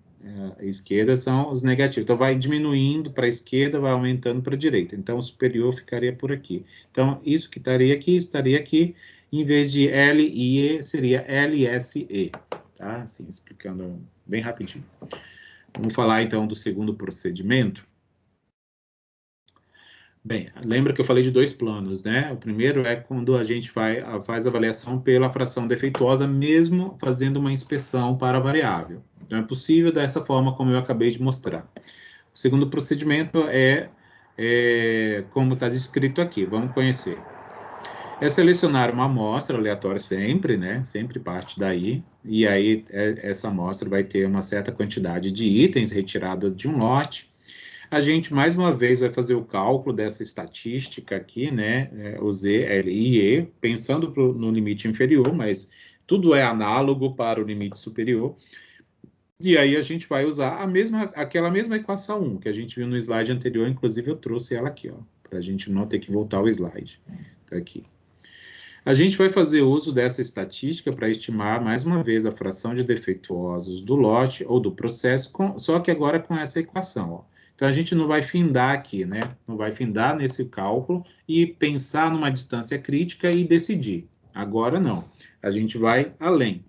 A esquerda são os negativos. Então, vai diminuindo para a esquerda, vai aumentando para a direita. Então, o superior ficaria por aqui. Então, isso que estaria aqui. Em vez de LIE, seria LSE. Tá? Assim, explicando bem rapidinho. Vamos falar, então, do segundo procedimento. Bem, lembra que eu falei de dois planos, né? O primeiro é quando a gente faz avaliação pela fração defeituosa, mesmo fazendo uma inspeção para a variável. Então, é possível dessa forma, como eu acabei de mostrar. O segundo procedimento é como está descrito aqui. Vamos conhecer. É selecionar uma amostra aleatória sempre, né? Sempre parte daí. E aí, essa amostra vai ter uma certa quantidade de itens retirados de um lote. A gente, mais uma vez, vai fazer o cálculo dessa estatística aqui, né, o ZLIE, pensando no limite inferior, mas tudo é análogo para o limite superior. E aí a gente vai usar aquela mesma equação 1, que a gente viu no slide anterior, inclusive eu trouxe ela aqui, ó, para a gente não ter que voltar ao slide. Tá aqui. A gente vai fazer uso dessa estatística para estimar, mais uma vez, a fração de defeituosos do lote ou do processo, só que agora com essa equação, ó. Então, a gente não vai findar aqui, né? Não vai findar nesse cálculo e pensar numa distância crítica e decidir. Agora, não. A gente vai além.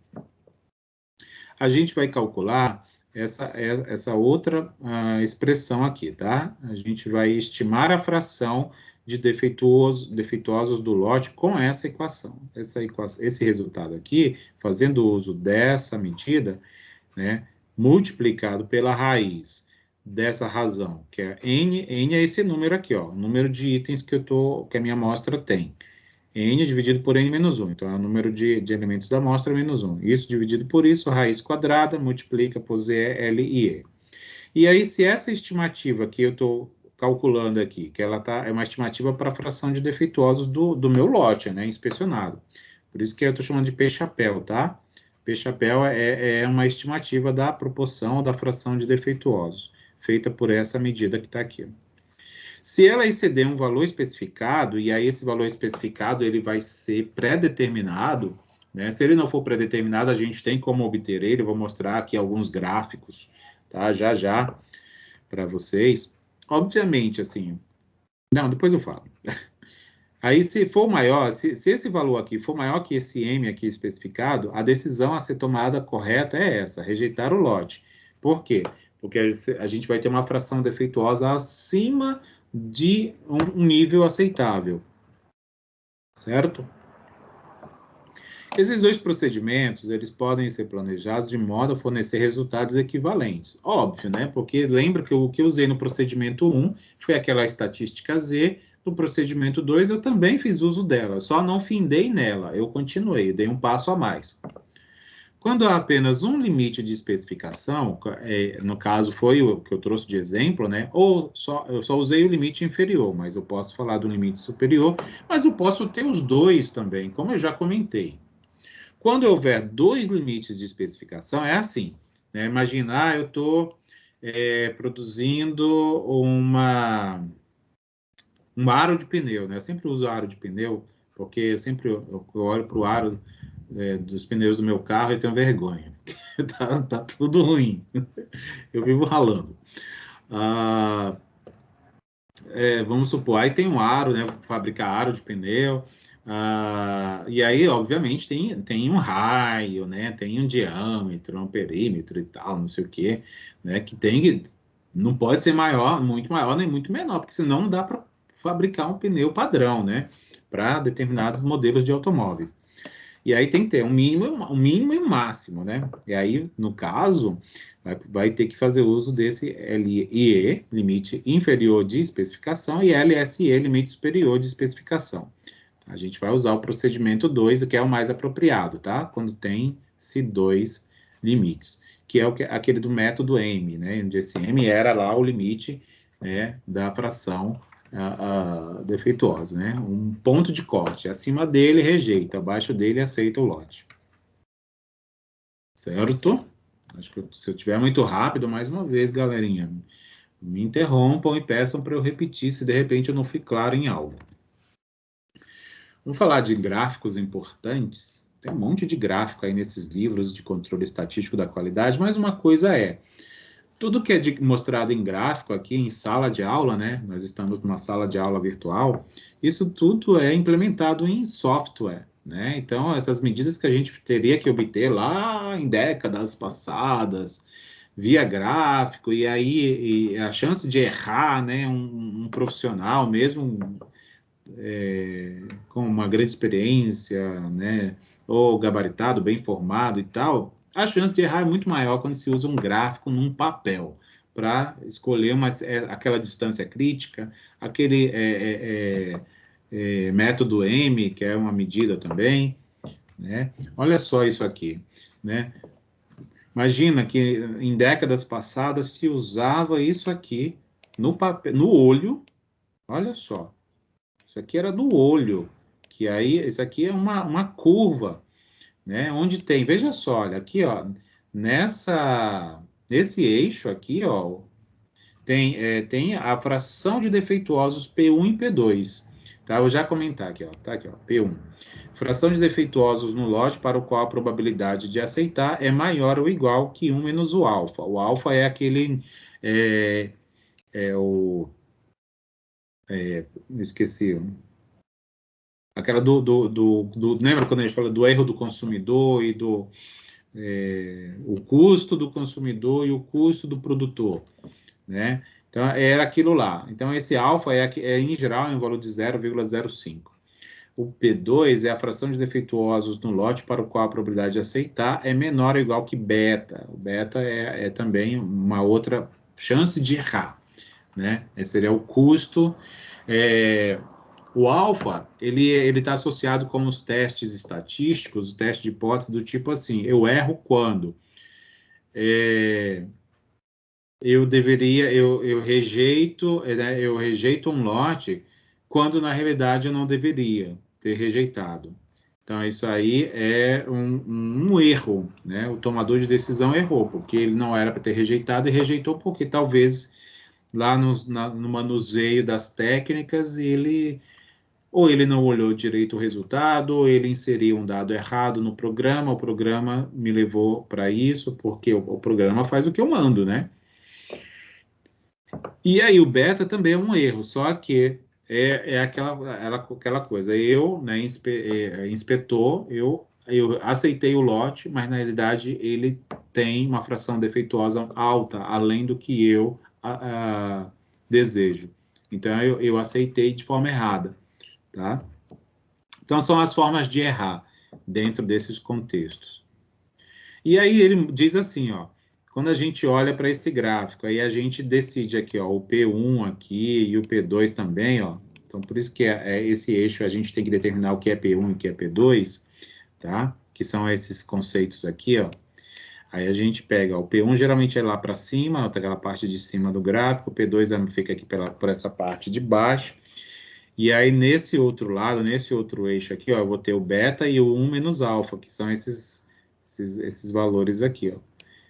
A gente vai calcular essa outra expressão aqui, tá? A gente vai estimar a fração de defeituosos do lote com essa equação. Esse resultado aqui, fazendo uso dessa medida, né, multiplicado pela raiz dessa razão, que é N é esse número aqui, ó, o número de itens que a minha amostra tem. N dividido por N menos 1, então é o número de elementos da amostra menos 1. Isso dividido por isso, raiz quadrada, multiplica por Z, L e E. E aí, se essa estimativa que eu estou calculando aqui, que ela é uma estimativa para a fração de defeituosos do meu lote, né, inspecionado. Por isso que eu estou chamando de P-chapéu, tá? P-chapéu é uma estimativa da proporção da fração de defeituosos, feita por essa medida que está aqui. Se ela exceder um valor especificado, e aí esse valor especificado ele vai ser pré-determinado, né? Se ele não for pré-determinado, a gente tem como obter ele, eu vou mostrar aqui alguns gráficos, tá? Já para vocês. Obviamente, assim... Não, depois eu falo. Aí, se for maior, se esse valor aqui for maior que esse M aqui especificado, a decisão a ser tomada correta é essa, rejeitar o lote. Por quê? Porque a gente vai ter uma fração defeituosa acima de um nível aceitável. Certo? Esses dois procedimentos, eles podem ser planejados de modo a fornecer resultados equivalentes. Óbvio, né? Porque lembra que o que eu usei no procedimento 1 foi aquela estatística Z, no procedimento 2 eu também fiz uso dela, só não findei nela, eu continuei, dei um passo a mais. Quando há apenas um limite de especificação, no caso foi o que eu trouxe de exemplo, né? Ou eu só usei o limite inferior, mas eu posso falar do limite superior, mas eu posso ter os dois também, como eu já comentei. Quando houver dois limites de especificação, é assim, né? Imagina, eu estou produzindo um aro de pneu, né? Eu sempre uso aro de pneu, porque eu olho para o aro dos pneus do meu carro e tenho vergonha. tá tudo ruim. Eu vivo ralando. Vamos supor, aí tem um aro, né? Fabricar aro de pneu. E aí, obviamente, tem um raio, né? Tem um diâmetro, um perímetro e tal, não sei o quê, né? Não pode ser maior, muito maior, nem muito menor, porque senão não dá para fabricar um pneu padrão, né? Para determinados modelos de automóveis. E aí tem que ter um mínimo e um máximo, né? E aí, no caso, vai ter que fazer uso desse LIE, limite inferior de especificação, e LSE, limite superior de especificação. A gente vai usar o procedimento 2, que é o mais apropriado, tá? Quando tem-se dois limites, que é aquele do método M, né? Onde esse M era lá o limite, né, da fração defeituosa, né? Um ponto de corte. Acima dele, rejeita. Abaixo dele, aceita o lote. Certo? Acho que se eu estiver muito rápido, mais uma vez, galerinha, me interrompam e peçam para eu repetir se de repente eu não fui claro em algo. Vamos falar de gráficos importantes. Tem um monte de gráfico aí nesses livros de controle estatístico da qualidade, mas uma coisa tudo que é mostrado em gráfico aqui em sala de aula, né? Nós estamos numa sala de aula virtual, isso tudo é implementado em software, né? Então, essas medidas que a gente teria que obter lá em décadas passadas, via gráfico, e aí a chance de errar, né? Um profissional mesmo com uma grande experiência, né? Ou gabaritado, bem formado e tal, a chance de errar é muito maior quando se usa um gráfico num papel para escolher aquela distância crítica, aquele método M, que é uma medida também, né? Olha só isso aqui, né? Imagina que em décadas passadas se usava isso aqui no papel, no olho, olha só, isso aqui era do olho, que aí, isso aqui é uma curva, né? Onde tem, veja só, olha, aqui, ó, nesse eixo aqui, ó, tem a fração de defeituosos P1 e P2. Tá? Eu vou já comentar aqui, ó. Tá aqui, ó. P1. Fração de defeituosos no lote para o qual a probabilidade de aceitar é maior ou igual que 1 menos o alfa. O alfa é aquele... esqueci. Aquela lembra quando a gente fala do erro do consumidor e o custo do consumidor e o custo do produtor, né? Então, era aquilo lá. Então, esse alfa em geral, em valor de 0,05. O P2 é a fração de defeituosos no lote para o qual a probabilidade de aceitar é menor ou igual que beta. O beta é também uma outra chance de errar, né? Esse seria o custo. O alfa, ele está associado com os testes estatísticos, o teste de hipótese do tipo assim, eu erro quando eu rejeito um lote quando na realidade eu não deveria ter rejeitado. Então, isso aí é um erro, né? O tomador de decisão errou, porque ele não era para ter rejeitado e rejeitou porque talvez lá no manuseio das técnicas ou ele não olhou direito o resultado, ou ele inseriu um dado errado no programa, o programa me levou para isso, porque o programa faz o que eu mando, né? E aí o beta também é um erro, só que é aquela coisa. Eu, né, inspetor, eu aceitei o lote, mas na realidade ele tem uma fração defeituosa alta, além do que eu desejo. Então eu aceitei de forma errada, tá? Então são as formas de errar dentro desses contextos. E aí ele diz assim, ó, quando a gente olha para esse gráfico, aí a gente decide aqui, ó, o P1 aqui e o P2 também, ó. Então, por isso que esse eixo a gente tem que determinar o que é P1 e o que é P2, tá? Que são esses conceitos aqui, ó. Aí a gente pega, ó, o P1 geralmente é lá para cima, ó, aquela parte de cima do gráfico, o P2 fica aqui por essa parte de baixo. E aí, nesse outro lado, nesse outro eixo aqui, ó, eu vou ter o beta e o 1 menos alfa, que são esses valores aqui, ó.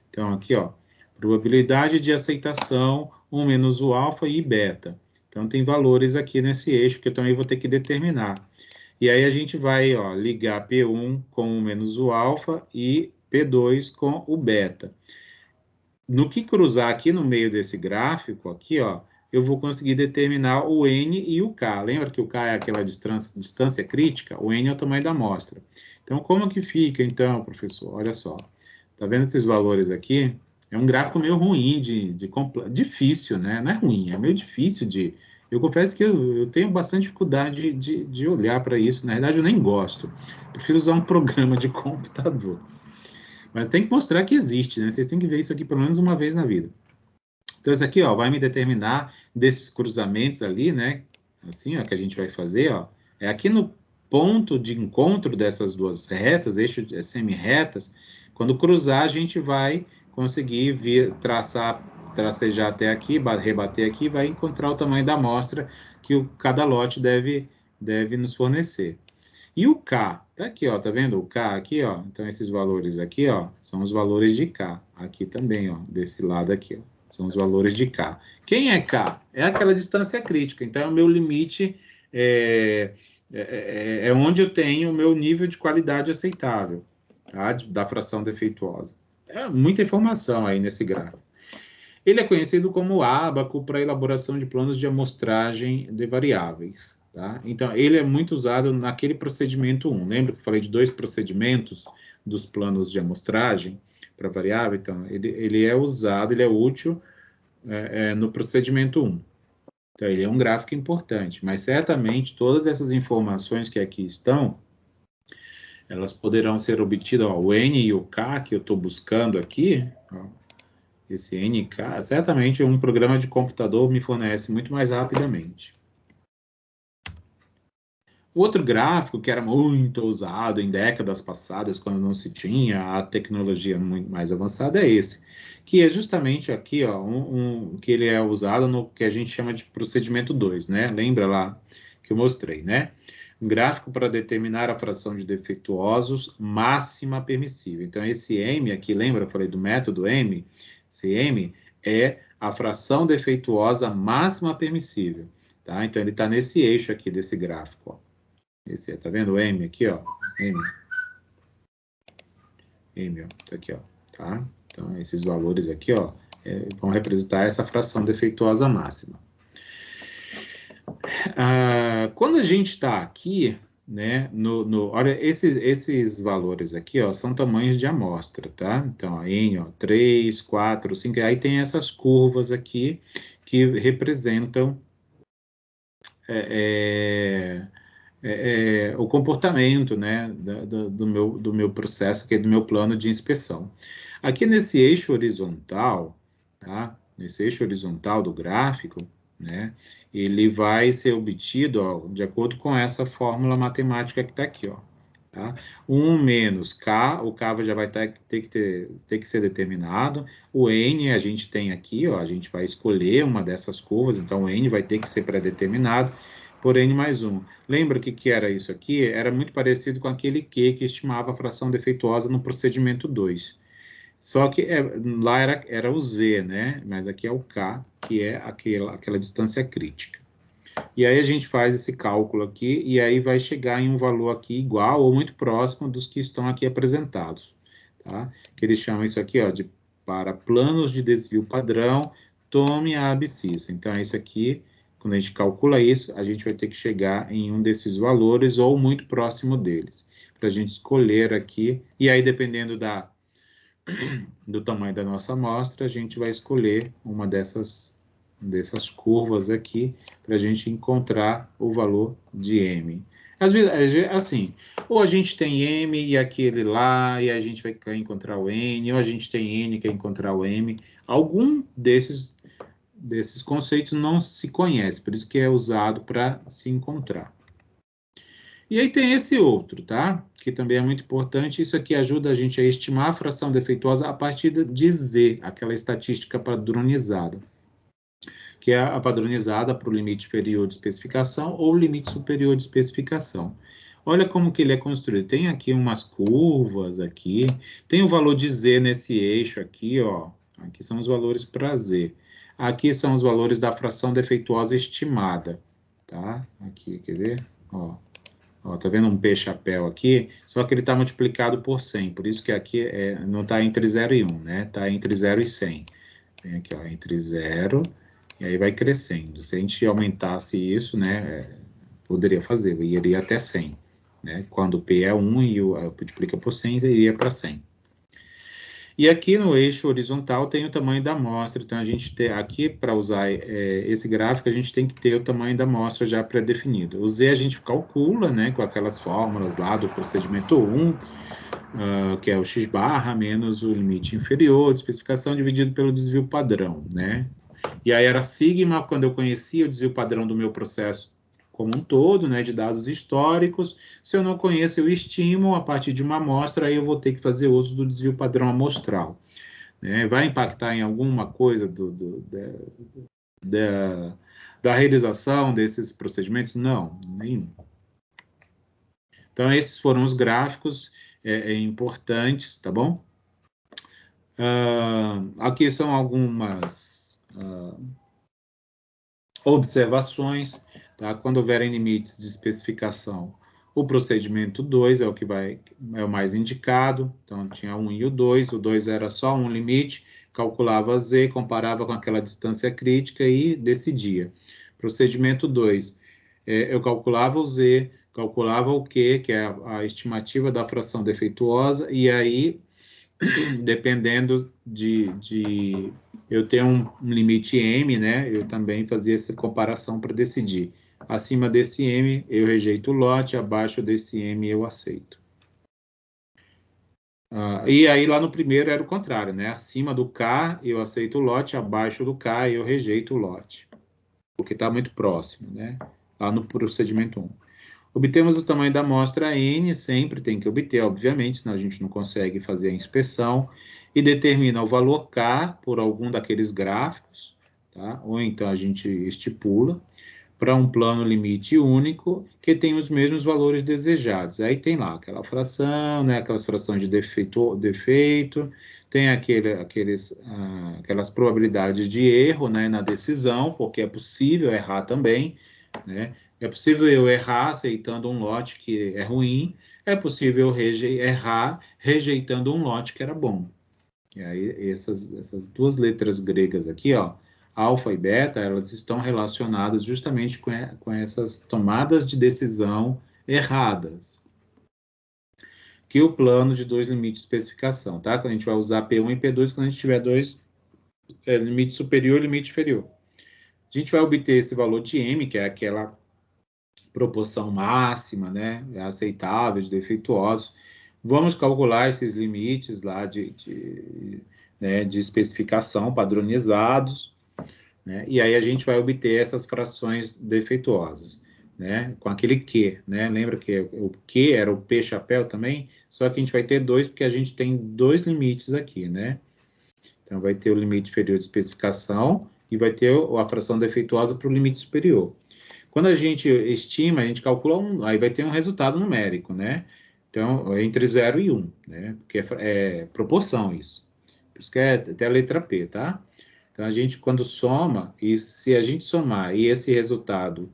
Então, aqui, ó, probabilidade de aceitação, 1 menos o alfa e beta. Então, tem valores aqui nesse eixo que eu também vou ter que determinar. E aí, a gente vai, ó, ligar P1 com 1 menos o alfa e P2 com o beta. No que cruzar aqui no meio desse gráfico, aqui, ó, eu vou conseguir determinar o N e o K. Lembra que o K é aquela distância crítica? O N é o tamanho da amostra. Então, como que fica, então, professor? Olha só. Tá vendo esses valores aqui? É um gráfico meio ruim, difícil, né? Não é ruim, é meio difícil de... Eu confesso que eu tenho bastante dificuldade de olhar para isso. Na verdade, eu nem gosto. Prefiro usar um programa de computador. Mas tem que mostrar que existe, né? Vocês têm que ver isso aqui pelo menos uma vez na vida. Então, isso aqui, ó, vai me determinar desses cruzamentos ali, né? Assim, ó, que a gente vai fazer, ó. É aqui no ponto de encontro dessas duas retas, eixo semi-retas, quando cruzar, a gente vai conseguir tracejar até aqui, rebater aqui, vai encontrar o tamanho da amostra que cada lote deve nos fornecer. E o K, tá aqui, ó, tá vendo o K aqui, ó? Então, esses valores aqui, ó, são os valores de K. Aqui também, ó, desse lado aqui, ó, são os valores de K. Quem é K? É aquela distância crítica. Então, o meu limite é onde eu tenho o meu nível de qualidade aceitável, tá? Da fração defeituosa. É muita informação aí nesse gráfico. Ele é conhecido como ábaco para elaboração de planos de amostragem de variáveis. Tá? Então, ele é muito usado naquele procedimento 1. Lembra que eu falei de 2 procedimentos dos planos de amostragem para variável? Então, ele é usado, ele é útil no procedimento 1. Então, ele é um gráfico importante, mas certamente todas essas informações que aqui estão, elas poderão ser obtidas, ó, o N e o K que eu estou buscando aqui, ó, esse NK, certamente um programa de computador me fornece muito mais rapidamente. Outro gráfico que era muito usado em décadas passadas, quando não se tinha a tecnologia muito mais avançada, é esse, que é justamente aqui, ó, que ele é usado no que a gente chama de procedimento 2, né? Lembra lá que eu mostrei, né? Um gráfico para determinar a fração de defeituosos máxima permissível. Então, esse M aqui, lembra? Eu falei do método M? Esse M é a fração defeituosa máxima permissível. tá? Então, ele está nesse eixo aqui desse gráfico, ó. Esse, tá vendo o M aqui, ó? M, ó, tá aqui, ó, tá? Então, esses valores aqui, ó, vão representar essa fração defeituosa máxima. Quando a gente está aqui, né, olha, esses valores aqui, ó, são tamanhos de amostra, tá? Então, N, ó, 3, 4, 5, aí tem essas curvas aqui que representam o comportamento, né, do meu processo, que é do meu plano de inspeção. Aqui nesse eixo horizontal, tá? Nesse eixo horizontal do gráfico, né, ele vai ser obtido, ó, de acordo com essa fórmula matemática que está aqui, ó. Tá? 1 menos K, o K já vai ter que ser determinado. O N a gente tem aqui, ó, a gente vai escolher uma dessas curvas, então o N vai ter que ser pré-determinado por N mais 1. Lembra o que era isso aqui? Era muito parecido com aquele Q que estimava a fração defeituosa no procedimento 2. Só que lá era o Z, né? Mas aqui é o K, que é aquela distância crítica. E aí a gente faz esse cálculo aqui, e aí vai chegar em um valor aqui igual ou muito próximo dos que estão aqui apresentados, tá? Que eles chamam isso aqui, ó, para planos de desvio padrão, tome a abscissa. Então, é isso aqui, quando a gente calcula isso, a gente vai ter que chegar em um desses valores ou muito próximo deles, para a gente escolher aqui, e aí dependendo do tamanho da nossa amostra, a gente vai escolher uma dessas curvas aqui para a gente encontrar o valor de M. Às vezes, assim, ou a gente tem M e aquele lá, e a gente vai encontrar o N, ou a gente tem N e quer encontrar o M. Algum desses conceitos não se conhece, por isso que é usado para se encontrar. E aí tem esse outro, tá? Que também é muito importante. Isso aqui ajuda a gente a estimar a fração defeituosa a partir de Z, aquela estatística padronizada, que é a padronizada para o limite inferior de especificação ou limite superior de especificação. Olha como que ele é construído. Tem aqui umas curvas aqui, tem o valor de Z nesse eixo aqui, ó. Aqui são os valores para Z. Aqui são os valores da fração defeituosa estimada, tá? Aqui, quer ver? Ó, tá vendo um P-chapéu aqui? Só que ele está multiplicado por 100, por isso que aqui não está entre 0 e 1, né? Está entre 0 e 100. Tem aqui, ó, entre 0 e aí vai crescendo. Se a gente aumentasse isso, né, poderia fazer, iria até 100. Né? Quando o P é 1 e multiplica por 100, iria para 100. E aqui no eixo horizontal tem o tamanho da amostra, então a gente tem aqui, para usar esse gráfico, a gente tem que ter o tamanho da amostra já pré-definido. O Z a gente calcula, né, com aquelas fórmulas lá do procedimento 1, que é o x barra menos o limite inferior de especificação dividido pelo desvio padrão, né? E aí era sigma quando eu conhecia o desvio padrão do meu processo como um todo, né, de dados históricos. Se eu não conheço, eu estimo a partir de uma amostra, aí eu vou ter que fazer uso do desvio padrão amostral. Né? Vai impactar em alguma coisa da realização desses procedimentos? Não, nenhum. Então, esses foram os gráficos importantes, tá bom? Aqui são algumas observações, tá? Quando houverem limites de especificação, o procedimento 2 é o mais indicado, então tinha 1 e o 2 era só um limite, calculava Z, comparava com aquela distância crítica e decidia. Procedimento 2, eu calculava o Z, calculava o Q, que é a estimativa da fração defeituosa, e aí, dependendo de eu ter um limite M, né, eu também fazia essa comparação para decidir. Acima desse M, eu rejeito o lote, abaixo desse M, eu aceito. E aí, lá no primeiro, era o contrário, né? Acima do K, eu aceito o lote, abaixo do K, eu rejeito o lote, porque está muito próximo, né? Lá no procedimento 1. Obtemos o tamanho da amostra N, sempre tem que obter, obviamente, senão a gente não consegue fazer a inspeção, e determina o valor K por algum daqueles gráficos, tá? Ou então a gente estipula para um plano limite único que tem os mesmos valores desejados. Aí tem lá aquela fração, né? Aquelas frações de defeito, tem aquelas probabilidades de erro, né, na decisão, porque é possível errar também, né? É possível eu errar aceitando um lote que é ruim, é possível errar rejeitando um lote que era bom. E aí, essas duas letras gregas aqui, ó, alfa e beta, elas estão relacionadas justamente com essas tomadas de decisão erradas, que o plano de dois limites de especificação, tá? Quando a gente vai usar P1 e P2, quando a gente tiver dois limite superior e limite inferior. A gente vai obter esse valor de M, que é aquela proporção máxima, né, aceitável de defeituosos. Vamos calcular esses limites lá né, de especificação padronizados, né, e aí a gente vai obter essas frações defeituosas, né, com aquele Q, né, lembra que o Q era o P chapéu também, só que a gente vai ter dois, porque a gente tem dois limites aqui, né, então vai ter o limite inferior de especificação e vai ter a fração defeituosa para o limite superior. Quando a gente estima, a gente calcula aí vai ter um resultado numérico, né? Então, entre 0 e 1, né? Porque é proporção isso. Por isso que é até a letra P, tá? Então, a gente, quando soma, e se a gente somar e esse resultado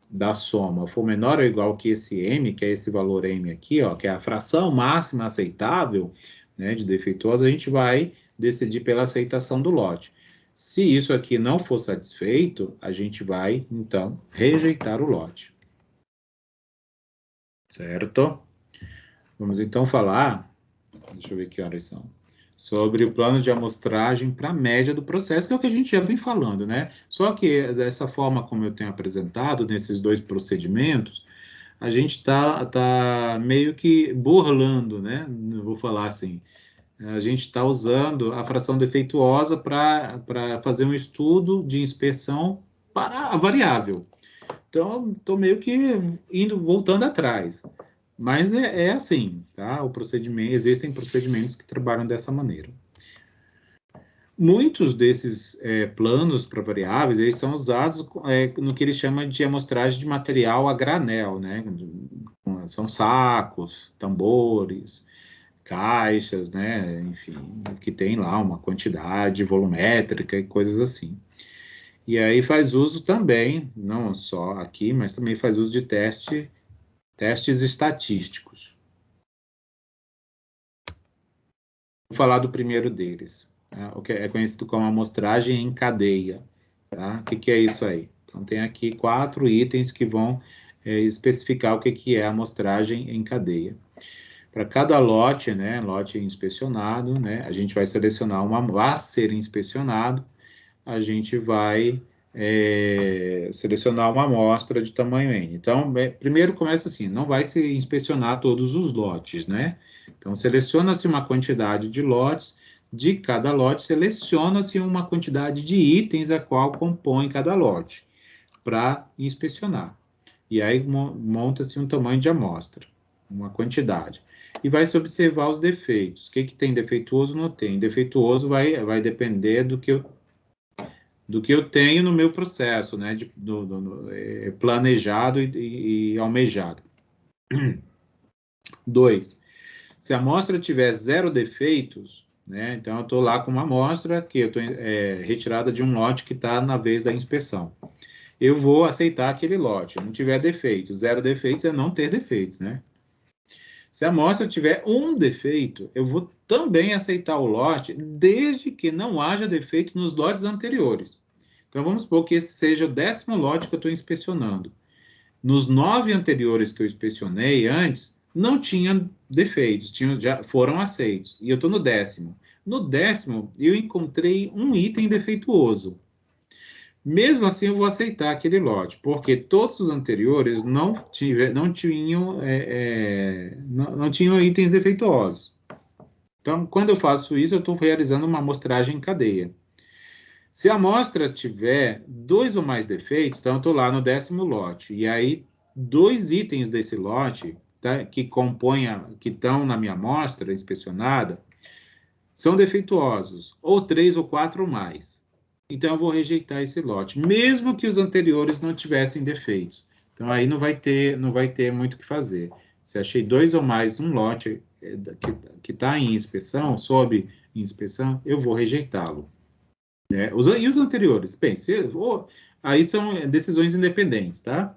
da soma for menor ou igual que esse M, que é esse valor M aqui, ó, que é a fração máxima aceitável, né, de defeituosa, a gente vai decidir pela aceitação do lote. Se isso aqui não for satisfeito, a gente vai, então, rejeitar o lote. Certo? Vamos, então, falar, deixa eu ver que horas são, sobre o plano de amostragem para a média do processo, que é o que a gente já vem falando, né? Só que, dessa forma como eu tenho apresentado, nesses dois procedimentos, a gente tá meio que burlando, né? Vou falar assim. A gente está usando a fração defeituosa para fazer um estudo de inspeção para a variável. Então, estou meio que voltando atrás. Mas é assim, tá? O procedimento, existem procedimentos que trabalham dessa maneira. Muitos desses planos para variáveis, eles são usados no que eles chamam de amostragem de material a granel, né? São sacos, tambores, caixas, né? Enfim, que tem lá uma quantidade volumétrica e coisas assim. E aí faz uso também, não só aqui, mas também faz uso de testes estatísticos. Vou falar do primeiro deles, tá? O que é conhecido como amostragem em cadeia. Tá? O que é isso aí? Então, tem aqui 4 itens que vão especificar o que é a amostragem em cadeia. Para cada lote, né, lote inspecionado, né, a gente vai selecionar a ser inspecionado, a gente vai selecionar uma amostra de tamanho N. Então, primeiro começa assim, não vai se inspecionar todos os lotes, né? Então, seleciona-se uma quantidade de lotes, de cada lote, seleciona-se uma quantidade de itens a qual compõe cada lote, para inspecionar. E aí monta-se um tamanho de amostra, uma quantidade. E vai se observar os defeitos. O que tem defeituoso? Não tem. Defeituoso vai depender do que eu tenho no meu processo, né, planejado e almejado. 2. Se a amostra tiver 0 defeitos, né, então eu estou lá com uma amostra que eu estou retirada de um lote que está na vez da inspeção. Eu vou aceitar aquele lote. Não tiver defeitos, 0 defeitos é não ter defeitos, né? Se a amostra tiver um defeito, eu vou também aceitar o lote, desde que não haja defeito nos lotes anteriores. Então, vamos supor que esse seja o 10º lote que eu estou inspecionando. Nos 9 anteriores que eu inspecionei antes, não tinha defeitos, já foram aceitos. E eu estou no 10º. No 10º, eu encontrei um item defeituoso. Mesmo assim, eu vou aceitar aquele lote, porque todos os anteriores não tinham itens defeituosos. Então, quando eu faço isso, eu estou realizando uma amostragem em cadeia. Se a amostra tiver 2 ou mais defeitos, então eu estou lá no 10º lote, e aí 2 itens desse lote, tá, que estão na minha amostra inspecionada, são defeituosos, ou 3 ou 4 ou mais. Então, eu vou rejeitar esse lote, mesmo que os anteriores não tivessem defeitos. Então, aí não vai ter muito o que fazer. Se achei 2 ou mais num lote que está em inspeção, sob inspeção, eu vou rejeitá-lo. né? E os anteriores? Bem, aí são decisões independentes, tá?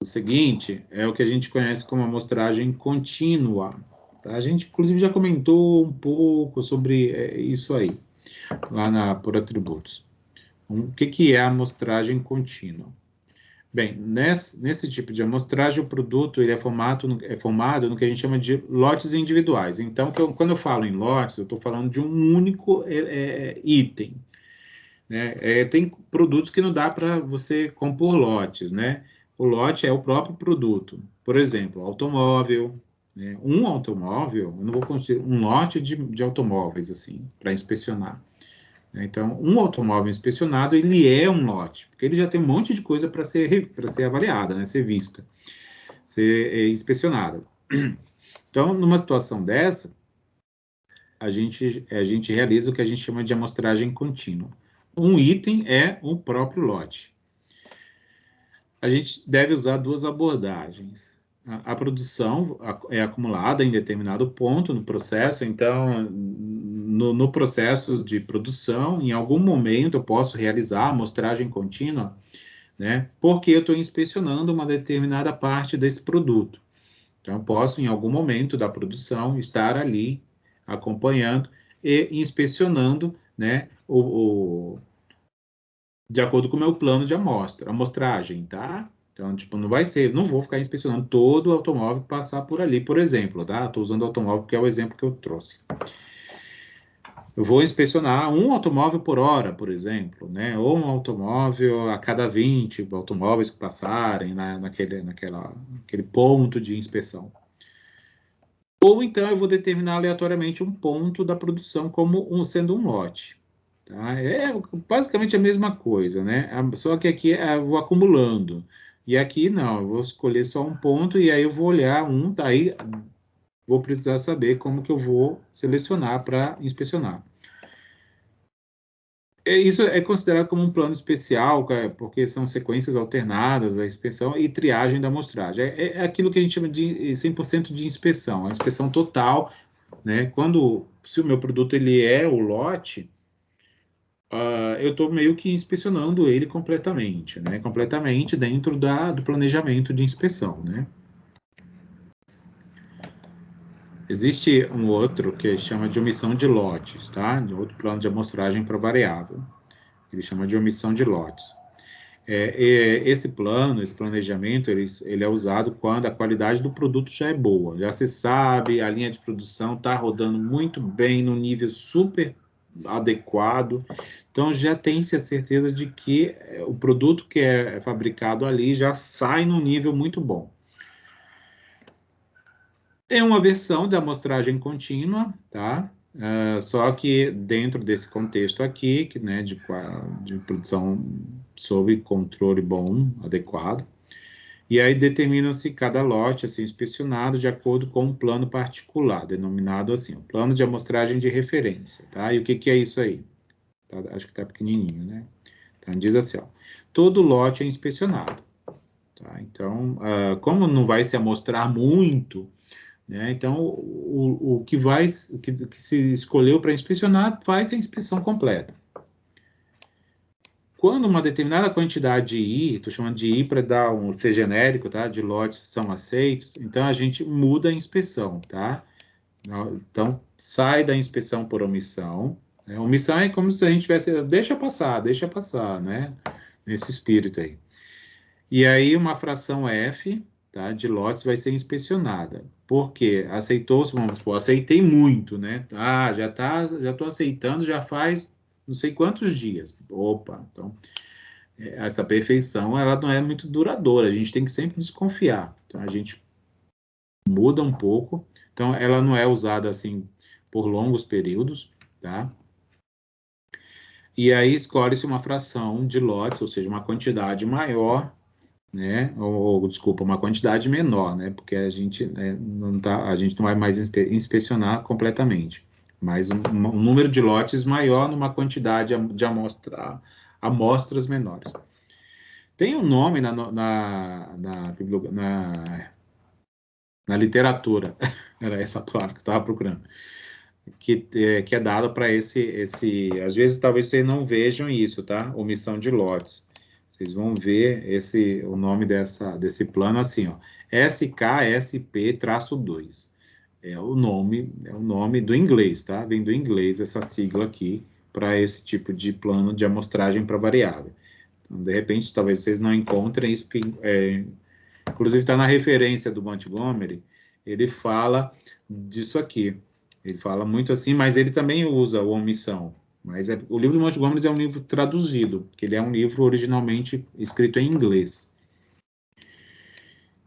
O seguinte é o que a gente conhece como amostragem contínua. Tá? A gente, inclusive, já comentou um pouco sobre isso aí, lá por atributos. O que é a amostragem contínua? Bem, nesse tipo de amostragem, o produto ele é formado no que a gente chama de lotes individuais. Então, quando eu falo em lotes, eu estou falando de um único item. Né? Tem produtos que não dá para você compor lotes, né? O lote é o próprio produto. Por exemplo, automóvel, né? Um automóvel, eu não vou conseguir um lote de automóveis, assim, para inspecionar. Então, um automóvel inspecionado, ele é um lote, porque ele já tem um monte de coisa para ser avaliada, né? Ser vista, ser inspecionada. Então, numa situação dessa, a gente realiza o que a gente chama de amostragem contínua. Um item é o próprio lote. A gente deve usar duas abordagens. A produção é acumulada em determinado ponto no processo, então, no processo de produção, em algum momento eu posso realizar a amostragem contínua, né? Porque eu estou inspecionando uma determinada parte desse produto. Então, eu posso, em algum momento da produção, estar ali acompanhando e inspecionando, né, de acordo com o meu plano de amostragem, tá? Então, tipo, não vou ficar inspecionando todo o automóvel que passar por ali, por exemplo, tá? Estou usando o automóvel porque é o exemplo que eu trouxe. Eu vou inspecionar um automóvel por hora, por exemplo, né? Ou um automóvel a cada 20 automóveis que passarem naquele ponto de inspeção. Ou então eu vou determinar aleatoriamente um ponto da produção como sendo um lote. Tá? É basicamente a mesma coisa, né? Só que aqui eu vou acumulando. E aqui não, eu vou escolher só um ponto e aí eu vou olhar daí vou precisar saber como que eu vou selecionar para inspecionar. Isso é considerado como um plano especial, porque são sequências alternadas da inspeção e triagem da amostragem. É aquilo que a gente chama de 100% de inspeção, a inspeção total, né? Se o meu produto ele é o lote, eu estou meio que inspecionando ele completamente, né? Completamente dentro do planejamento de inspeção, né? Existe um outro que chama de omissão de lotes, tá? De outro plano de amostragem para variável. Ele chama de omissão de lotes. Esse plano, esse planejamento, ele é usado quando a qualidade do produto já é boa. Já se sabe, a linha de produção está rodando muito bem, no nível super adequado. Então, já tem-se a certeza de que o produto que é fabricado ali já sai num nível muito bom. É uma versão da amostragem contínua, tá? Só que dentro desse contexto aqui, né, de produção sob controle bom, adequado, e aí determina-se cada lote a ser inspecionado de acordo com um plano particular, denominado assim, o plano de amostragem de referência, tá? E o que é isso aí? Tá, acho que está pequenininho, né? Então, diz assim, ó, todo lote é inspecionado, tá? Então, como não vai se amostrar muito, né? Então, o que se escolheu para inspecionar faz a inspeção completa. Quando uma determinada quantidade de I, estou chamando de I para ser genérico, tá? De lotes são aceitos, então a gente muda a inspeção, tá? Então, sai da inspeção por omissão. Né? Omissão é como se a gente tivesse, deixa passar, né? Nesse espírito aí. E aí, uma fração F, tá, de lotes vai ser inspecionada. Por quê? Aceitou-se, vamos supor, aceitei muito, né? Já estou aceitando, já faz não sei quantos dias. Opa, então, essa perfeição, ela não é muito duradoura, a gente tem que sempre desconfiar. Então, a gente muda um pouco. Então, ela não é usada, assim, por longos períodos, tá? E aí, escolhe-se uma fração de lotes, ou seja, uma quantidade maior, né? Desculpa, uma quantidade menor, né? Porque a gente a gente não vai mais inspecionar completamente, mas um número de lotes maior numa quantidade de amostras menores. Tem um nome na literatura, era essa palavra que eu estava procurando. que é dado para às vezes talvez vocês não vejam isso, tá? Omissão de lotes. Vocês vão ver o nome desse plano assim, ó, SKSP-2. É o nome do inglês, tá? Vem do inglês essa sigla aqui para esse tipo de plano de amostragem para variável. Então, de repente, talvez vocês não encontrem isso, porque, inclusive está na referência do Montgomery, ele fala disso aqui. Ele fala muito assim, mas ele também usa o omissão. Mas o livro de Montgomery é um livro traduzido, que ele é um livro originalmente escrito em inglês.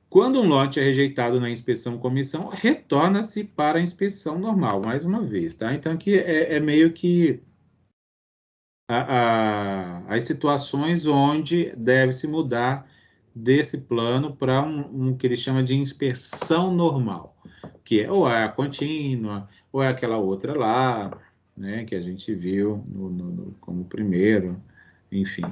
Quando um lote é rejeitado na inspeção com omissão, retorna-se para a inspeção normal, mais uma vez, tá? Então, aqui é meio que as situações onde deve-se mudar desse plano para um que ele chama de inspeção normal, que é ou a contínua, ou é aquela outra lá, né, que a gente viu como primeiro, enfim.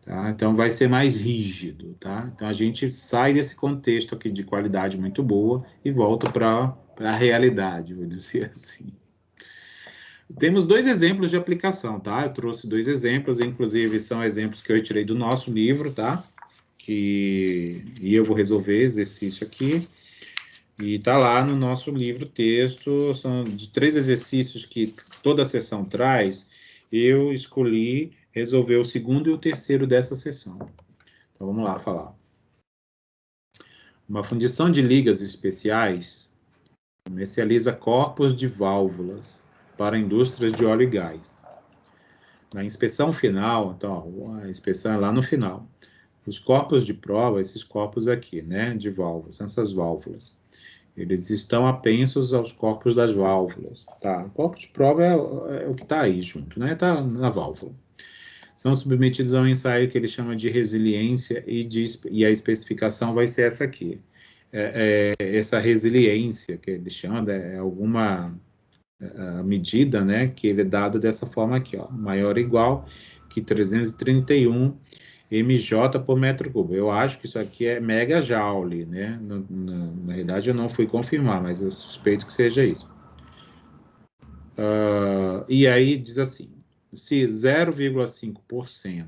Tá? Então, vai ser mais rígido, tá? Então, a gente sai desse contexto aqui de qualidade muito boa e volta para a realidade, vou dizer assim. Temos 2 exemplos de aplicação, tá? Eu trouxe 2 exemplos, inclusive são exemplos que eu tirei do nosso livro, tá? E eu vou resolver exercício aqui. E tá lá no nosso livro texto, são de 3 exercícios que toda a sessão traz. Eu escolhi resolver o segundo e o terceiro dessa sessão. Então, vamos lá falar. Uma fundição de ligas especiais comercializa corpos de válvulas para indústrias de óleo e gás. Na inspeção final, então, a inspeção é lá no final. Os corpos de prova, esses corpos aqui, né, de válvulas, essas válvulas, eles estão apensos aos corpos das válvulas, tá? O corpo de prova é o que está aí junto, né, está na válvula. São submetidos a um ensaio que ele chama de resiliência e a especificação vai ser essa aqui. Essa resiliência que ele chama é alguma medida, né, que ele é dado dessa forma aqui, ó, maior ou igual que 331 mJ por metro cubo. Eu acho que isso aqui é megajoule, né? Na verdade, eu não fui confirmar, mas eu suspeito que seja isso. E aí diz assim, se 0,5%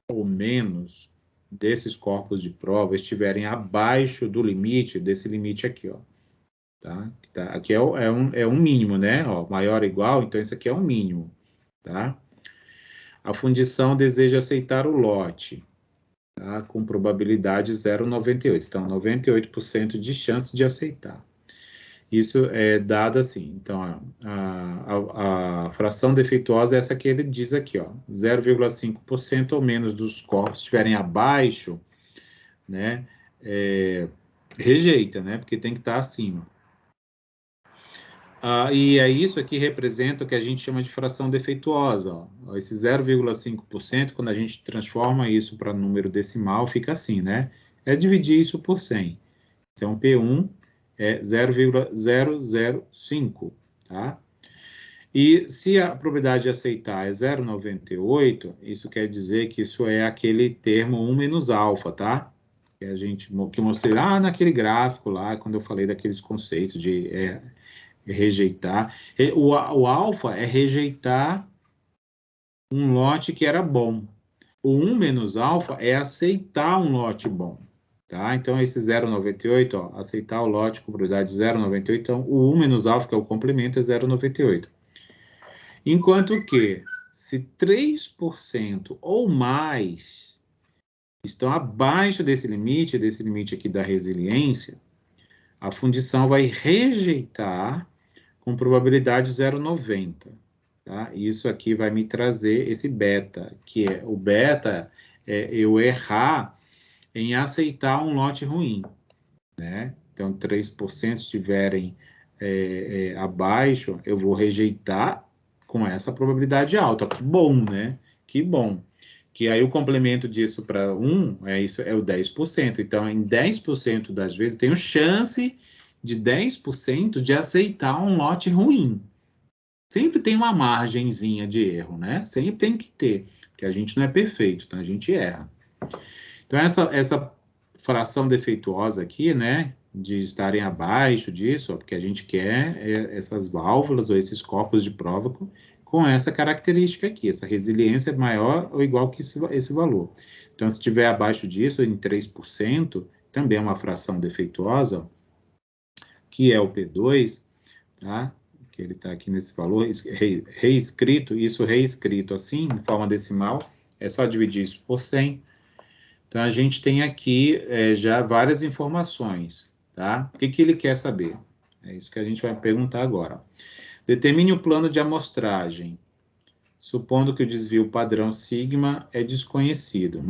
ou menos desses corpos de prova estiverem abaixo do limite, desse limite aqui, ó, tá? Aqui é um mínimo, né? Ó, maior ou igual, então isso aqui é um mínimo, tá? A fundição deseja aceitar o lote, tá? Com probabilidade 0,98. Então, 98% de chance de aceitar. Isso é dado assim. Então, a fração defeituosa é essa que ele diz aqui, ó. 0,5% ou menos dos corpos estiverem abaixo, né? Rejeita, né? Porque tem que estar acima. E é isso aqui representa o que a gente chama de fração defeituosa. Ó. Esse 0,5%, quando a gente transforma isso para número decimal, fica assim, né? É dividir isso por 100. Então, P1 é 0,005, tá? E se a probabilidade de aceitar é 0,98, isso quer dizer que isso é aquele termo 1 menos alfa, tá? Que eu mostrei lá naquele gráfico lá, quando eu falei daqueles conceitos de rejeitar. O alfa é rejeitar um lote que era bom. O 1 menos alfa é aceitar um lote bom. Tá? Então, esse 0,98, ó, aceitar o lote com probabilidade 0,98, então o 1 menos alfa, que é o complemento, é 0,98. Enquanto que, se 3% ou mais estão abaixo desse limite aqui da resiliência, a fundição vai rejeitar com probabilidade 0,90. Tá? Isso aqui vai me trazer esse beta, que é o beta eu errar em aceitar um lote ruim. Né? Então, 3% estiverem abaixo, eu vou rejeitar com essa probabilidade alta. Que bom, né? Que bom. Que aí o complemento disso para 1 é o 10%. Então, em 10% das vezes, eu tenho chance de 10% de aceitar um lote ruim. Sempre tem uma margenzinha de erro, né? Sempre tem que ter, porque a gente não é perfeito, então a gente erra. Então, essa fração defeituosa aqui, né? de estarem abaixo disso, ó, porque a gente quer essas válvulas ou esses corpos de prova com essa característica aqui, essa resiliência maior ou igual que esse valor. Então, se estiver abaixo disso, em 3%, também é uma fração defeituosa, ó, que é o P2, tá? Que ele está aqui nesse valor, reescrito, isso reescrito assim, de forma decimal, é só dividir isso por 100. Então, a gente tem aqui já várias informações, tá? O que ele quer saber? É isso que a gente vai perguntar agora. Determine o plano de amostragem, supondo que o desvio padrão sigma é desconhecido.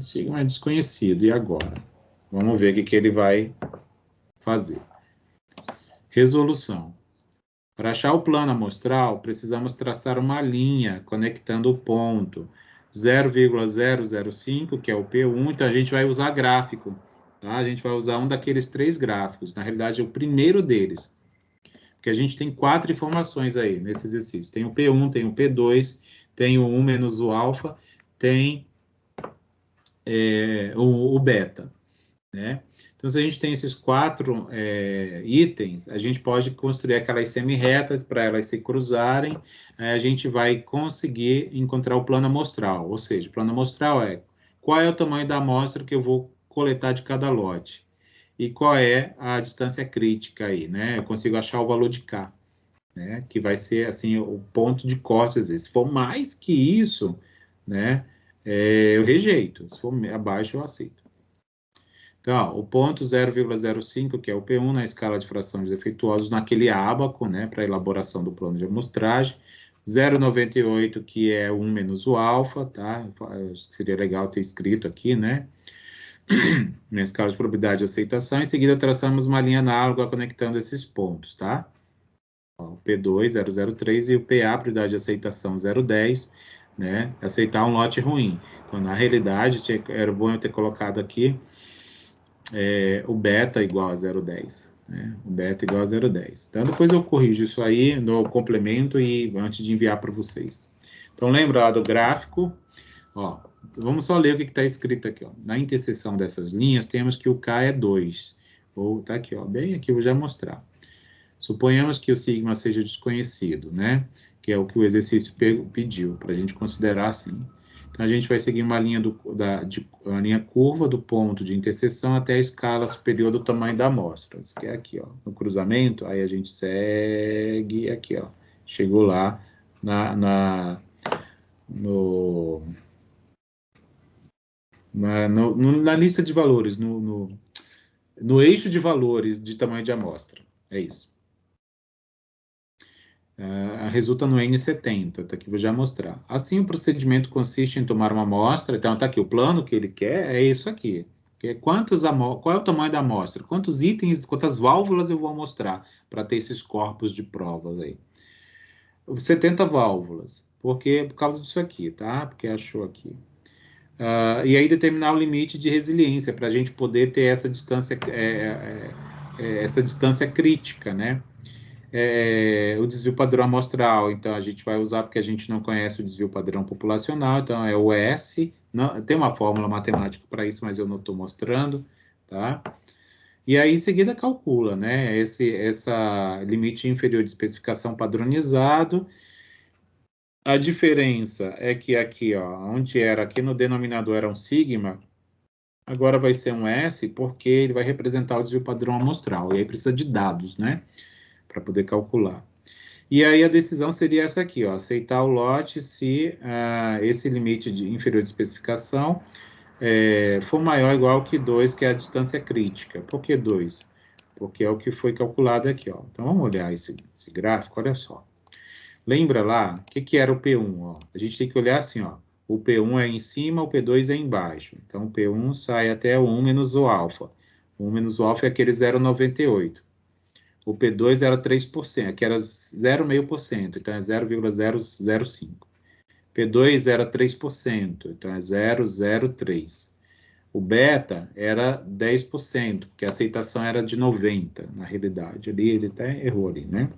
Sigma é desconhecido, e agora? Vamos ver o que ele vai fazer. Resolução. Para achar o plano amostral, precisamos traçar uma linha conectando o ponto 0,005, que é o P1, então a gente vai usar gráfico, tá? A gente vai usar um daqueles 3 gráficos, na realidade é o primeiro deles, porque a gente tem 4 informações aí nesse exercício. Tem o P1, tem o P2, tem o 1 menos o alfa, tem o beta, né? Então, se a gente tem esses 4 itens, a gente pode construir aquelas semi-retas para elas se cruzarem, a gente vai conseguir encontrar o plano amostral, ou seja, o plano amostral é qual é o tamanho da amostra que eu vou coletar de cada lote, e qual é a distância crítica aí, né? Eu consigo achar o valor de K, né? Que vai ser, assim, o ponto de corte, às vezes. Se for mais que isso, né, eu rejeito, se for abaixo, eu aceito. Então, o ponto 0,05, que é o P1 na escala de fração de defeituosos, naquele ábaco, né, para elaboração do plano de amostragem. 0,98, que é 1 menos o alfa, tá? Seria legal ter escrito aqui, né? Na escala de probabilidade de aceitação. Em seguida, traçamos uma linha análoga conectando esses pontos, tá? O P2, 0,03, e o PA, probabilidade de aceitação, 0,10, né? Aceitar um lote ruim. Então, na realidade, era bom eu ter colocado aqui o beta igual a 0,10, né? O beta igual a 0,10. Então, depois eu corrijo isso aí no complemento e antes de enviar para vocês. Então, lembra lá do gráfico, ó, vamos só ler o que está escrito aqui, ó. Na interseção dessas linhas, temos que o K é 2, ou tá aqui, ó, bem aqui, eu vou já mostrar. Suponhamos que o sigma seja desconhecido, né? Que é o que o exercício pediu, para a gente considerar assim. Então, a gente vai seguir uma linha, uma linha curva do ponto de interseção até a escala superior do tamanho da amostra. Isso que é aqui, ó. No cruzamento, aí a gente segue aqui, ó. Chegou lá na lista de valores, no eixo de valores de tamanho de amostra. É isso. Resulta no N70, tá aqui, vou já mostrar. Assim, o procedimento consiste em tomar uma amostra, então tá aqui, o plano que ele quer é isso aqui. Qual é o tamanho da amostra? Quantos itens, quantas válvulas eu vou mostrar para ter esses corpos de provas aí? 70 válvulas, por causa disso aqui, tá? Porque achou aqui. E aí determinar o limite de resiliência, para a gente poder ter essa distância crítica, né? O desvio padrão amostral, então a gente vai usar porque a gente não conhece o desvio padrão populacional, então é o S, não, tem uma fórmula matemática para isso, mas eu não estou mostrando, tá? E aí em seguida calcula, né, essa limite inferior de especificação padronizado. A diferença é que aqui, ó, onde era, aqui no denominador era um sigma, agora vai ser um S, porque ele vai representar o desvio padrão amostral, e aí precisa de dados, né, para poder calcular. E aí a decisão seria essa aqui, ó, aceitar o lote se esse limite inferior de especificação for maior ou igual que 2, que é a distância crítica. Por que 2? Porque é o que foi calculado aqui, ó. Então vamos olhar esse gráfico, olha só. Lembra lá, o que era o P1? Ó? A gente tem que olhar assim, ó. O P1 é em cima, o P2 é embaixo. Então o P1 sai até o 1 menos o alfa. O 1 menos o alfa é aquele 0,98. O P2 era 3%, que era 0,5%, então é 0,005. P2 era 3%, então é 0,03. O beta era 10%, porque a aceitação era de 90%, na realidade. Ali ele até errou ali, né?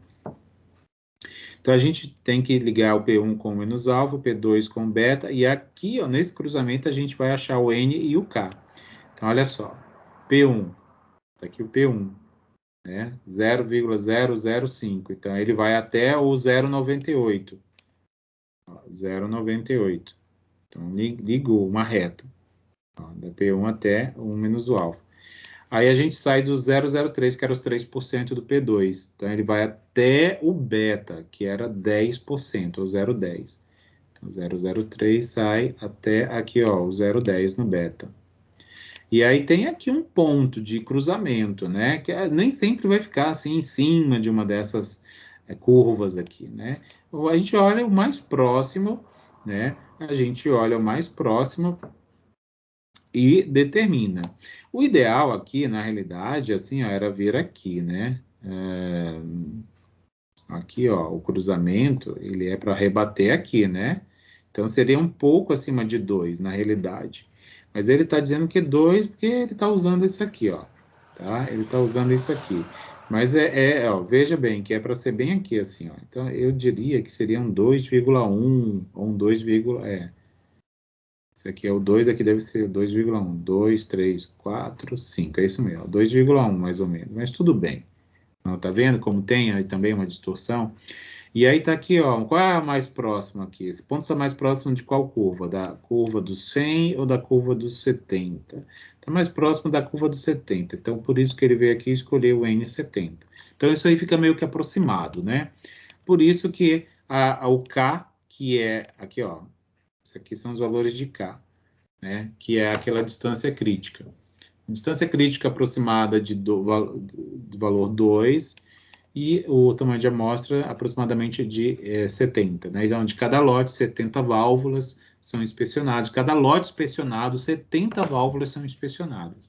Então a gente tem que ligar o P1 com o menos alfa, o P2 com o beta, e aqui, ó, nesse cruzamento, a gente vai achar o N e o K. Então olha só, P1 Tá aqui o P1, né? 0,005. Então, ele vai até o 0,98. 0,98. Então, ligou uma reta. Ó, da P1 até 1 menos o alfa. Aí a gente sai do 0,03, que era os 3% do P2. Então, ele vai até o beta, que era 10%, ou 0,10. Então, 0,03 sai até aqui, ó, o 0,10 no beta. E aí tem aqui um ponto de cruzamento, né? Que nem sempre vai ficar assim em cima de uma dessas curvas aqui, né? Ou a gente olha o mais próximo, né? A gente olha o mais próximo e determina. O ideal aqui, na realidade, assim, ó, era vir aqui, né? Aqui, ó, o cruzamento, ele é para rebater aqui, né? Então, seria um pouco acima de 2, na realidade. Mas ele está dizendo que 2 porque ele está usando isso aqui, ó. Tá? Ele está usando isso aqui. Mas ó, veja bem, que é para ser bem aqui, assim, ó. Então, eu diria que seria um 2,1 ou um 2, esse aqui é o 2, aqui deve ser 2,1. 2, 3, 4, 5. É isso mesmo, 2,1 mais ou menos. Mas tudo bem. Não, tá vendo como tem aí também uma distorção? E aí tá aqui, ó, qual é a mais próxima aqui? Esse ponto está mais próximo de qual curva? Da curva do 100 ou da curva dos 70? Está mais próximo da curva dos 70. Então, por isso que ele veio aqui e escolheu o N70. Então, isso aí fica meio que aproximado, né? Por isso que o K, que é aqui, ó, esses aqui são os valores de K, né? Que é aquela distância crítica. Distância crítica aproximada do valor 2 e o tamanho de amostra aproximadamente de 70, né? Então, de cada lote, 70 válvulas são inspecionadas. De cada lote inspecionado, 70 válvulas são inspecionadas.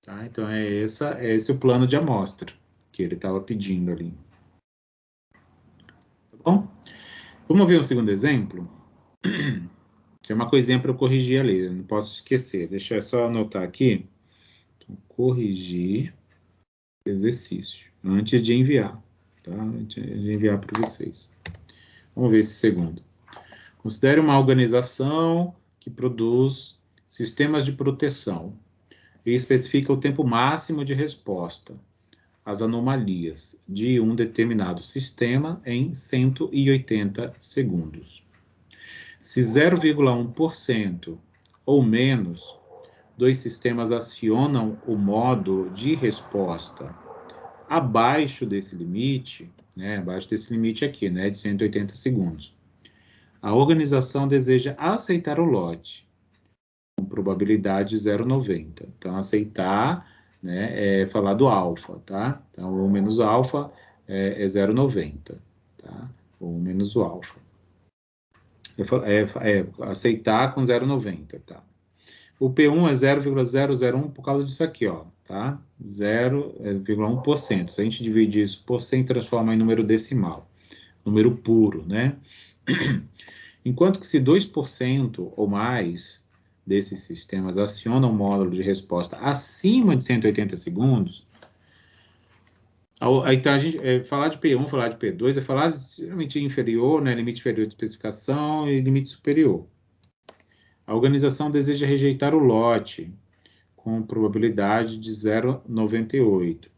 Tá? Então, é esse o plano de amostra que ele estava pedindo ali. Tá bom? Vamos ver um segundo exemplo? Tem uma coisinha para eu corrigir ali, eu não posso esquecer. Deixa eu só anotar aqui. Então, corrigir exercício, antes de enviar, tá? Antes de enviar para vocês. Vamos ver esse segundo. Considere uma organização que produz sistemas de proteção e especifica o tempo máximo de resposta às anomalias de um determinado sistema em 180 segundos. Se 0,1% ou menos dos sistemas acionam o modo de resposta abaixo desse limite, né, abaixo desse limite aqui, né, de 180 segundos, a organização deseja aceitar o lote, com probabilidade 0,90. Então, aceitar, né, é falar do alfa, tá? Então, o menos o alfa é 0,90, tá? O menos o alfa. Aceitar com 0,90, tá? O P1 é 0,001 por causa disso aqui, ó, tá? 0,1%. Se a gente divide isso por 100, transforma em número decimal, número puro, né? Enquanto que se 2% ou mais desses sistemas acionam o módulo de resposta acima de 180 segundos, então a gente falar de P1, falar de P2 é falar geralmente inferior, né, limite inferior de especificação e limite superior. A organização deseja rejeitar o lote com probabilidade de 0,98.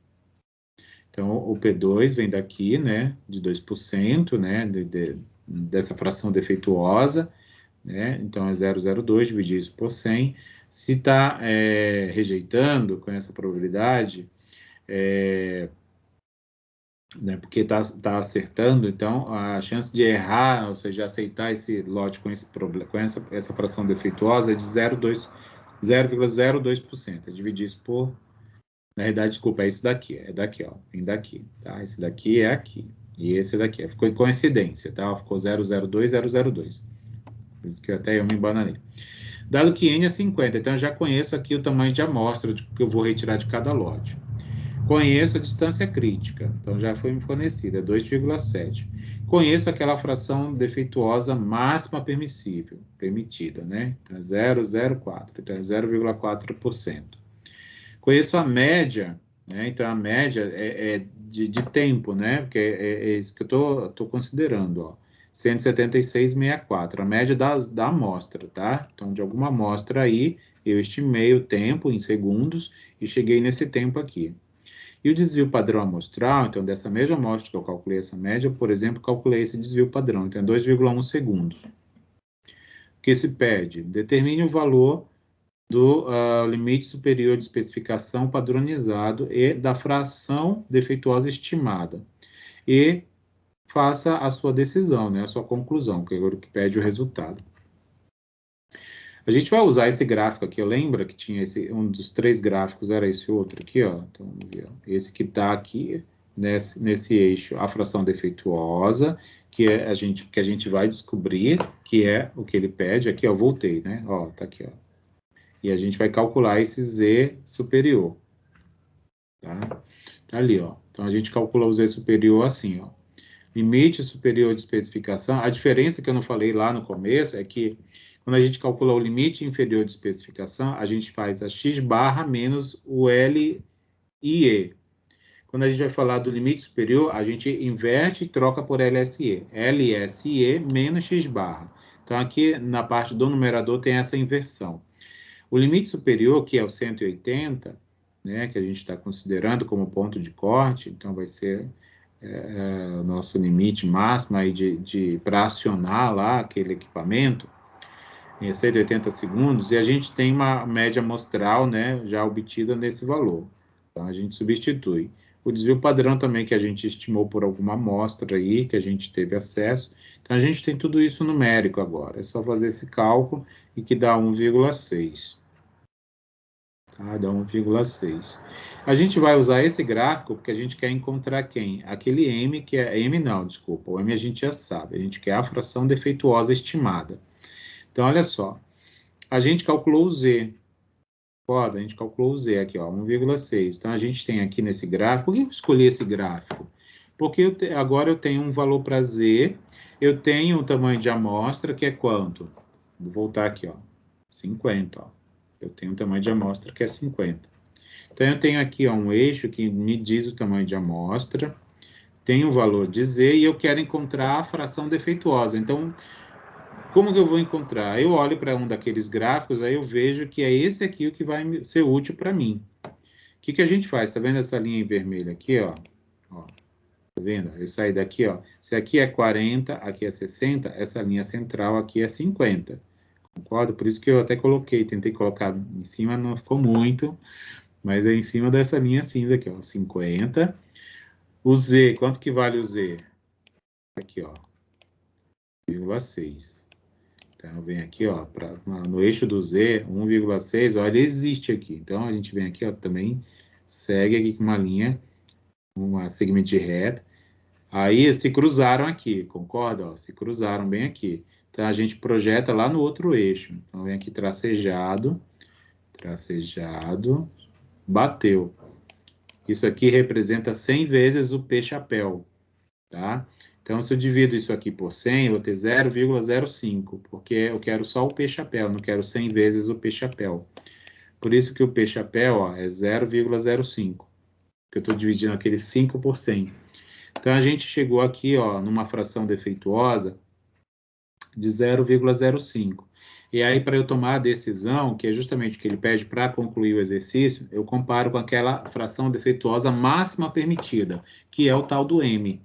Então, o P2 vem daqui, né, de 2%, né, dessa fração defeituosa, né, então é 0,02, dividir isso por 100. Se está rejeitando com essa probabilidade, né, porque está acertando, então a chance de errar, ou seja, aceitar esse lote com essa fração defeituosa é de 0,02%. Dividir isso por, na realidade, desculpa, é isso daqui, é daqui, ó, vem daqui, tá? Esse daqui é aqui, e esse daqui, ficou em coincidência, tá? Ficou 002, 002. Por isso que até eu me embananei. Dado que N é 50, então eu já conheço aqui o tamanho de amostra que eu vou retirar de cada lote. Conheço a distância crítica, então já foi me fornecida, é 2,7. Conheço aquela fração defeituosa máxima permitida, né? Então é 0,04, então é 0,4%. Conheço a média, né? Então a média é de tempo, né? Porque é isso que eu estou considerando, ó. 176,64, a média da amostra, tá? Então, de alguma amostra aí, Eu estimei o tempo em segundos e cheguei nesse tempo aqui. E o desvio padrão amostral, então, dessa mesma amostra que eu calculei essa média, por exemplo, calculei esse desvio padrão, então é 2,1 segundos. O que se pede? Determine o valor do limite superior de especificação padronizado e da fração defeituosa estimada. E faça a sua decisão, né, a sua conclusão, que é o que pede o resultado. A gente vai usar esse gráfico aqui, lembra que tinha um dos 3 gráficos, era esse outro aqui, ó. Então, vamos ver, ó. Esse que está aqui, nesse eixo, a fração defeituosa, que a gente vai descobrir, que é o que ele pede. Aqui, ó, voltei, né? Ó, tá aqui, ó. E a gente vai calcular esse Z superior, tá? Tá ali, ó. Então, a gente calcula o Z superior assim, ó. Limite superior de especificação. A diferença que eu não falei lá no começo é que quando a gente calcula o limite inferior de especificação, a gente faz a x barra menos o L e E. Quando a gente vai falar do limite superior, a gente inverte e troca por LSE. LSE menos x barra. Então, aqui na parte do numerador tem essa inversão. O limite superior, que é o 180, né, que a gente está considerando como ponto de corte, então vai ser o nosso limite máximo aí para acionar lá aquele equipamento, em 180 segundos, e a gente tem uma média amostral, né, já obtida nesse valor. Então, a gente substitui. O desvio padrão também, que a gente estimou por alguma amostra aí, que a gente teve acesso. Então, a gente tem tudo isso numérico agora. É só fazer esse cálculo e que dá 1,6. Tá? Dá 1,6. A gente vai usar esse gráfico porque a gente quer encontrar quem? Aquele M que é... M não, desculpa. O M a gente já sabe. A gente quer a fração defeituosa estimada. Então, olha só. A gente calculou o Z. Foda, a gente calculou o Z aqui, ó, 1,6. Então, a gente tem aqui nesse gráfico... Por que eu escolhi esse gráfico? Porque agora eu tenho um valor para Z. Eu tenho o tamanho de amostra, que é quanto? Vou voltar aqui, ó. 50, ó. Eu tenho um tamanho de amostra que é 50. Então, eu tenho aqui ó, um eixo que me diz o tamanho de amostra, tem o valor de Z e eu quero encontrar a fração defeituosa. Então, como que eu vou encontrar? Eu olho para um daqueles gráficos, aí eu vejo que é esse aqui o que vai ser útil para mim. O que a gente faz? Tá vendo essa linha em vermelho aqui, ó? Tá vendo? Eu saí daqui, ó. Se aqui é 40, aqui é 60, essa linha central aqui é 50. Concordo? Por isso que eu até tentei colocar em cima, não ficou muito, mas é em cima dessa linha cinza aqui, ó, 50. O Z, quanto que vale o Z? Aqui, ó, 1,6. Então, vem aqui, ó, no eixo do Z, 1,6, ó, ele existe aqui. Então, a gente vem aqui, ó, também segue aqui com uma linha, uma segmento de reta. Aí, se cruzaram aqui, concorda? Ó, se cruzaram bem aqui. Então, a gente projeta lá no outro eixo. Então, vem aqui tracejado, bateu. Isso aqui representa 100 vezes o P-chapéu, tá? Então, se eu divido isso aqui por 100, eu vou ter 0,05, porque eu quero só o P-chapéu, não quero 100 vezes o P-chapéu. Por isso que o P-chapéu ó, é 0,05, que eu estou dividindo aquele 5 por 100. Então, a gente chegou aqui ó, numa fração defeituosa de 0,05. E aí, para eu tomar a decisão, que é justamente o que ele pede para concluir o exercício, eu comparo com aquela fração defeituosa máxima permitida, que é o tal do M.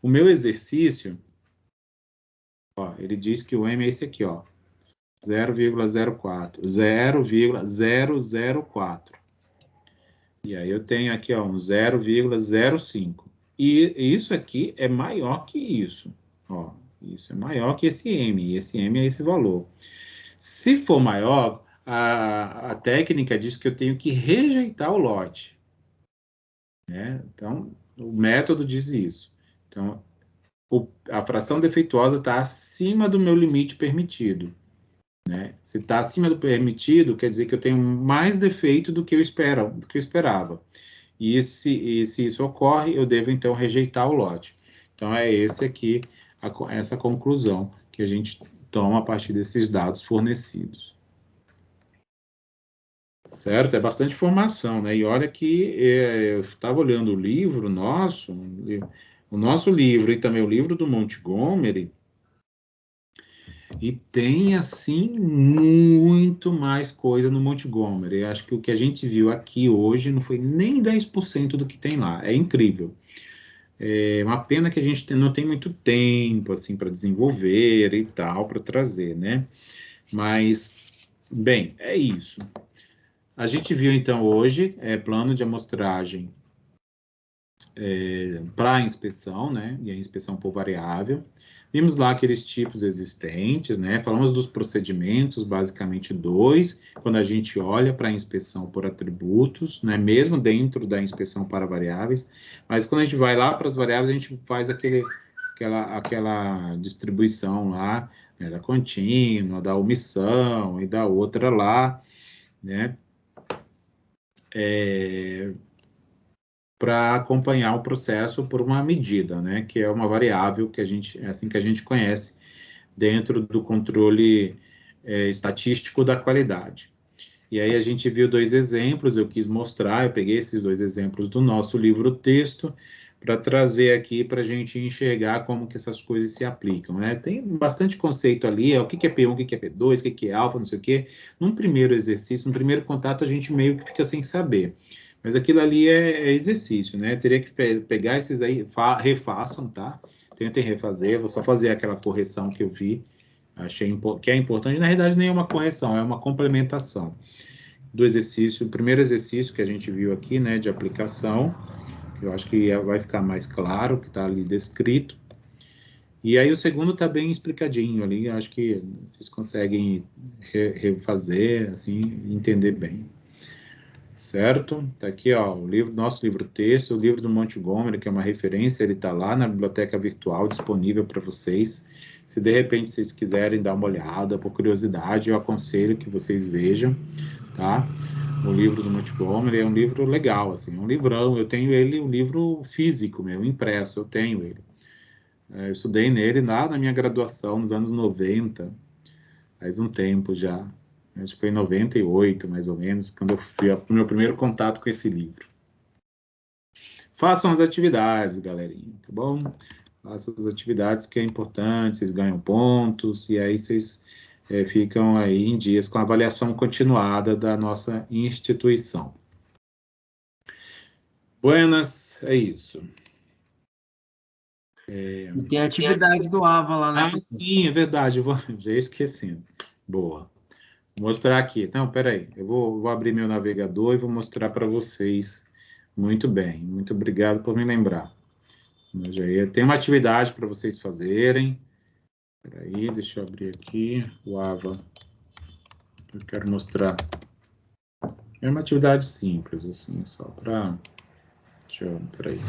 O meu exercício, ó, ele diz que o M é esse aqui, ó, 0,04, 0,004. E aí eu tenho aqui, ó, um 0,05. E isso aqui é maior que isso, ó. Isso é maior que esse M, e esse M é esse valor. Se for maior, a técnica diz que eu tenho que rejeitar o lote, né? Então, o método diz isso. Então, a fração defeituosa está acima do meu limite permitido, né? Se está acima do permitido, quer dizer que eu tenho mais defeito do que eu esperava. E se isso ocorre, eu devo, então, rejeitar o lote. Então, é esse aqui, essa conclusão que a gente toma a partir desses dados fornecidos. Certo? É bastante informação, né? E olha que eu estava olhando o livro nosso, o nosso livro e também o livro do Montgomery, E tem, assim, muito mais coisa no Montgomery. Eu acho que o que a gente viu aqui hoje não foi nem 10% do que tem lá. É incrível. É uma pena que a gente não tem muito tempo, assim, para desenvolver e tal, para trazer, né? Mas, bem, é isso. A gente viu, então, hoje, plano de amostragem para a inspeção, né? E a inspeção por variável. Vimos lá aqueles tipos existentes, né? Falamos dos procedimentos, basicamente dois, quando a gente olha para a inspeção por atributos, né? Mesmo dentro da inspeção para variáveis, mas quando a gente vai lá para as variáveis, a gente faz aquela distribuição lá, né? Da contínua, da omissão e da outra lá, né? Para acompanhar o processo por uma medida, né, que é uma variável que é assim que a gente conhece dentro do controle estatístico da qualidade. E aí a gente viu dois exemplos, eu quis mostrar, eu peguei esses dois exemplos do nosso livro-texto para trazer aqui para a gente enxergar como que essas coisas se aplicam, né? Tem bastante conceito ali, o que é P1, o que é P2, o que é alfa, não sei o quê. Num primeiro exercício, num primeiro contato, a gente meio que fica sem saber. Mas aquilo ali é exercício, né? Teria que pegar esses aí, refaçam, tá? Tentem refazer, vou só fazer aquela correção que eu vi, achei que é importante. Na realidade, nem é uma correção, é uma complementação do exercício, o primeiro exercício que a gente viu aqui, né, de aplicação, eu acho que vai ficar mais claro o que está ali descrito. E aí o segundo está bem explicadinho ali, acho que vocês conseguem refazer, assim, entender bem. Certo? Tá aqui, ó, nosso livro-texto, o livro do Montgomery, que é uma referência, ele está lá na biblioteca virtual, disponível para vocês. Se de repente vocês quiserem dar uma olhada, por curiosidade, eu aconselho que vocês vejam, tá? O livro do Montgomery é um livro legal, assim, é um livrão. Eu tenho ele, um livro físico meu, impresso, eu tenho ele. Eu estudei nele lá na minha graduação, nos anos 90, faz um tempo já. Acho que foi em 98, mais ou menos, quando eu fui o meu primeiro contato com esse livro. Façam as atividades, galerinha, tá bom? Façam as atividades que é importante, vocês ganham pontos, e aí vocês ficam aí em dias com a avaliação continuada da nossa instituição. Buenas, é isso. E tem a atividade do AVA lá, né? Ah, sim, é verdade, já esquecendo. Boa. Vou mostrar aqui. Então, peraí, eu vou abrir meu navegador e vou mostrar para vocês. Muito bem, muito obrigado por me lembrar. Tem uma atividade para vocês fazerem. Peraí, deixa eu abrir aqui o AVA. Eu quero mostrar. É uma atividade simples, assim, só para... Peraí.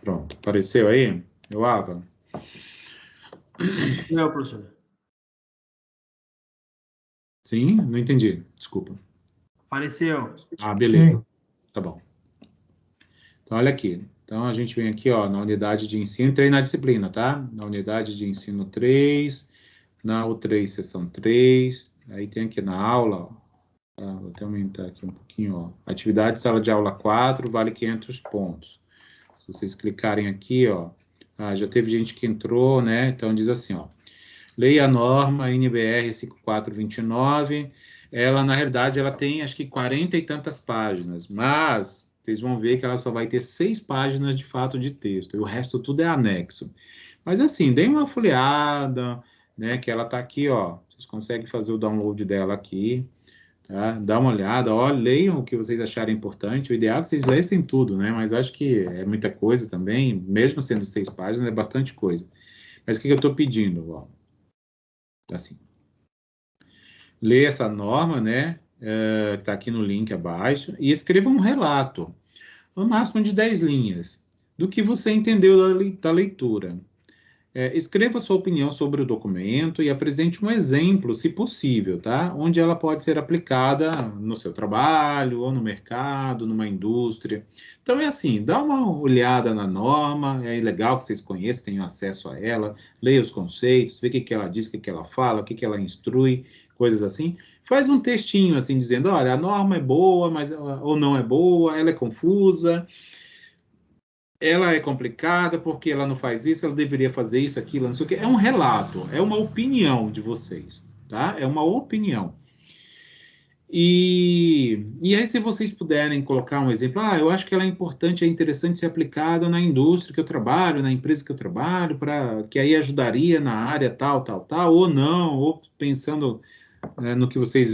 Pronto, apareceu aí? O AVA? Apareceu, professor. Sim? Não entendi, desculpa. Apareceu. Ah, beleza. Sim. Tá bom. Então, olha aqui. Então, a gente vem aqui, ó, na unidade de ensino, entrei na disciplina, tá? Na unidade de ensino 3, na U3, seção 3, aí tem aqui na aula, ó, tá? Vou até aumentar aqui um pouquinho, ó. Atividade sala de aula 4, vale 500 pontos. Se vocês clicarem aqui, ó, já teve gente que entrou, né? Então, diz assim, ó, leia a norma NBR 5429, ela, na realidade, ela tem, acho que 40 e tantas páginas, mas vocês vão ver que ela só vai ter 6 páginas de fato de texto, e o resto tudo é anexo. Mas assim, deem uma folheada, né, que ela tá aqui, ó, vocês conseguem fazer o download dela aqui, tá? Dá uma olhada, ó, leiam o que vocês acharem importante, o ideal é que vocês lessem tudo, né, mas acho que é muita coisa também, mesmo sendo 6 páginas, é bastante coisa. Mas o que eu estou pedindo, ó? Assim, lê essa norma, né, que está aqui no link abaixo, e escreva um relato, no máximo de 10 linhas, do que você entendeu da leitura. escreva sua opinião sobre o documento e apresente um exemplo, se possível, tá? Onde ela pode ser aplicada no seu trabalho, ou no mercado, numa indústria. Então, é assim, dá uma olhada na norma, é legal que vocês conheçam, tenham acesso a ela, leia os conceitos, vê o que ela diz, o que ela fala, o que ela instrui, coisas assim. Faz um textinho, assim, dizendo, olha, a norma é boa, mas, ou não é boa, ela é confusa, ela é complicada porque ela não faz isso, ela deveria fazer isso, aquilo, não sei o quê. É um relato, é uma opinião de vocês, tá? É uma opinião. E aí, se vocês puderem colocar um exemplo, eu acho que ela é importante, é interessante ser aplicada na indústria que eu trabalho, na empresa que eu trabalho, para que aí ajudaria na área tal, tal, tal, ou não, ou pensando no que vocês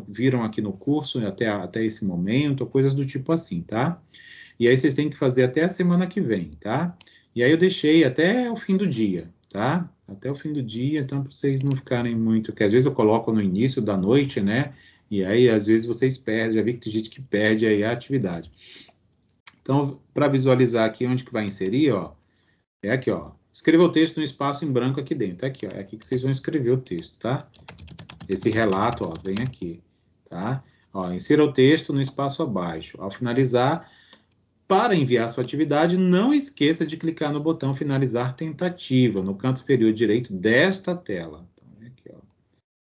viram aqui no curso até esse momento, ou coisas do tipo assim, tá? E aí vocês têm que fazer até a semana que vem, tá? E aí eu deixei até o fim do dia, tá? Até o fim do dia, então para vocês não ficarem muito... Porque às vezes eu coloco no início da noite, né? E aí às vezes vocês perdem, já vi que tem gente que perde aí a atividade. Então, para visualizar aqui onde que vai inserir, ó, é aqui, ó. Escreva o texto no espaço em branco aqui dentro. Aqui, ó. É aqui que vocês vão escrever o texto, tá? Esse relato, ó, vem aqui, tá? Ó, insira o texto no espaço abaixo. Ao finalizar, para enviar sua atividade, não esqueça de clicar no botão finalizar tentativa, no canto inferior direito desta tela. Então,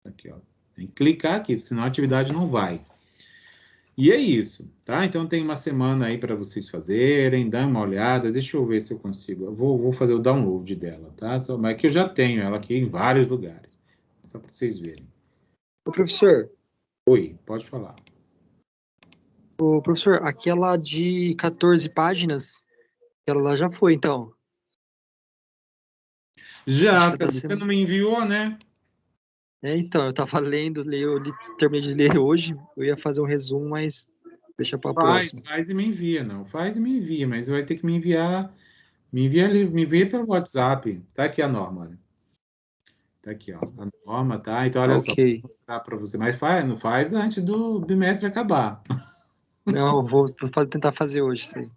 aqui, ó. Tem que clicar aqui, senão a atividade não vai. E é isso, tá? Então tem uma semana aí para vocês fazerem, dá uma olhada, deixa eu ver se eu consigo. Eu vou fazer o download dela, tá? Mas que eu já tenho ela aqui em vários lugares, só para vocês verem. Ô, professor. Oi, pode falar. Ô, professor, aquela de 14 páginas, ela já foi, então? Já, você não me enviou, né? Então, eu tava lendo, terminei de ler hoje, eu ia fazer um resumo, mas deixa para próxima. Faz e me envia, não. Faz e me envia, mas vai ter que me envia pelo WhatsApp. Tá aqui a norma, olha. Tá aqui, ó, a norma, tá? Então, olha só, vou mostrar para você. Mas não faz antes do bimestre acabar. Não, vou tentar fazer hoje, sim.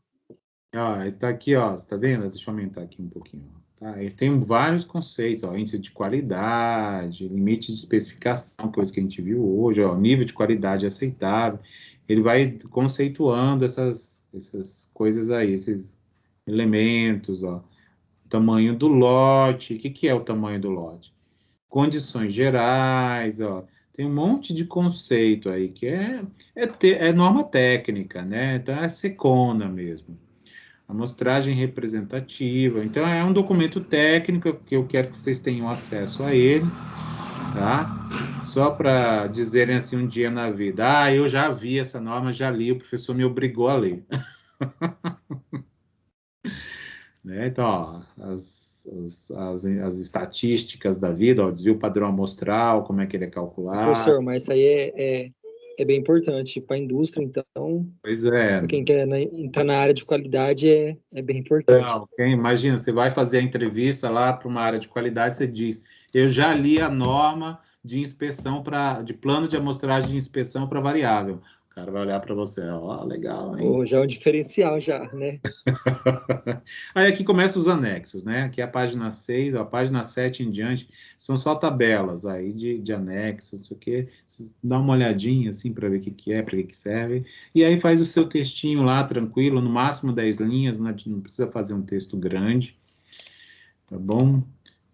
Ó, tá aqui, ó, você tá vendo? Deixa eu aumentar aqui um pouquinho, tá? Ele tem vários conceitos, ó, índice de qualidade, limite de especificação, coisa que a gente viu hoje, ó, nível de qualidade aceitável. Ele vai conceituando essas coisas aí, esses elementos, ó. Tamanho do lote, o que é o tamanho do lote? Condições gerais, ó. Tem um monte de conceito aí que é norma técnica, né? Então é secona mesmo. Amostragem representativa. Então, é um documento técnico que eu quero que vocês tenham acesso a ele, tá? Só para dizerem assim um dia na vida, eu já vi essa norma, já li, o professor me obrigou a ler. Né? Então, ó, as estatísticas da vida, ó, desvio padrão amostral, como é que ele é calculado. Professor, mas isso aí é bem importante para a indústria, então... Pois é. Para quem quer entrar na área de qualidade, é bem importante. Não, imagina, você vai fazer a entrevista lá para uma área de qualidade, você diz, eu já li a norma de inspeção de plano de amostragem de inspeção para variável. O cara vai olhar para você, ó, legal, hein? Já é um diferencial já, né? Aí aqui começam os anexos, né? Aqui a página 6, a página 7 em diante, são só tabelas aí de anexos, não sei o quê. Vocês dá uma olhadinha assim para ver o que é, para que serve. E aí faz o seu textinho lá, tranquilo, no máximo 10 linhas, não precisa fazer um texto grande, tá bom?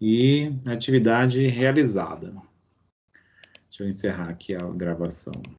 E atividade realizada. Deixa eu encerrar aqui a gravação.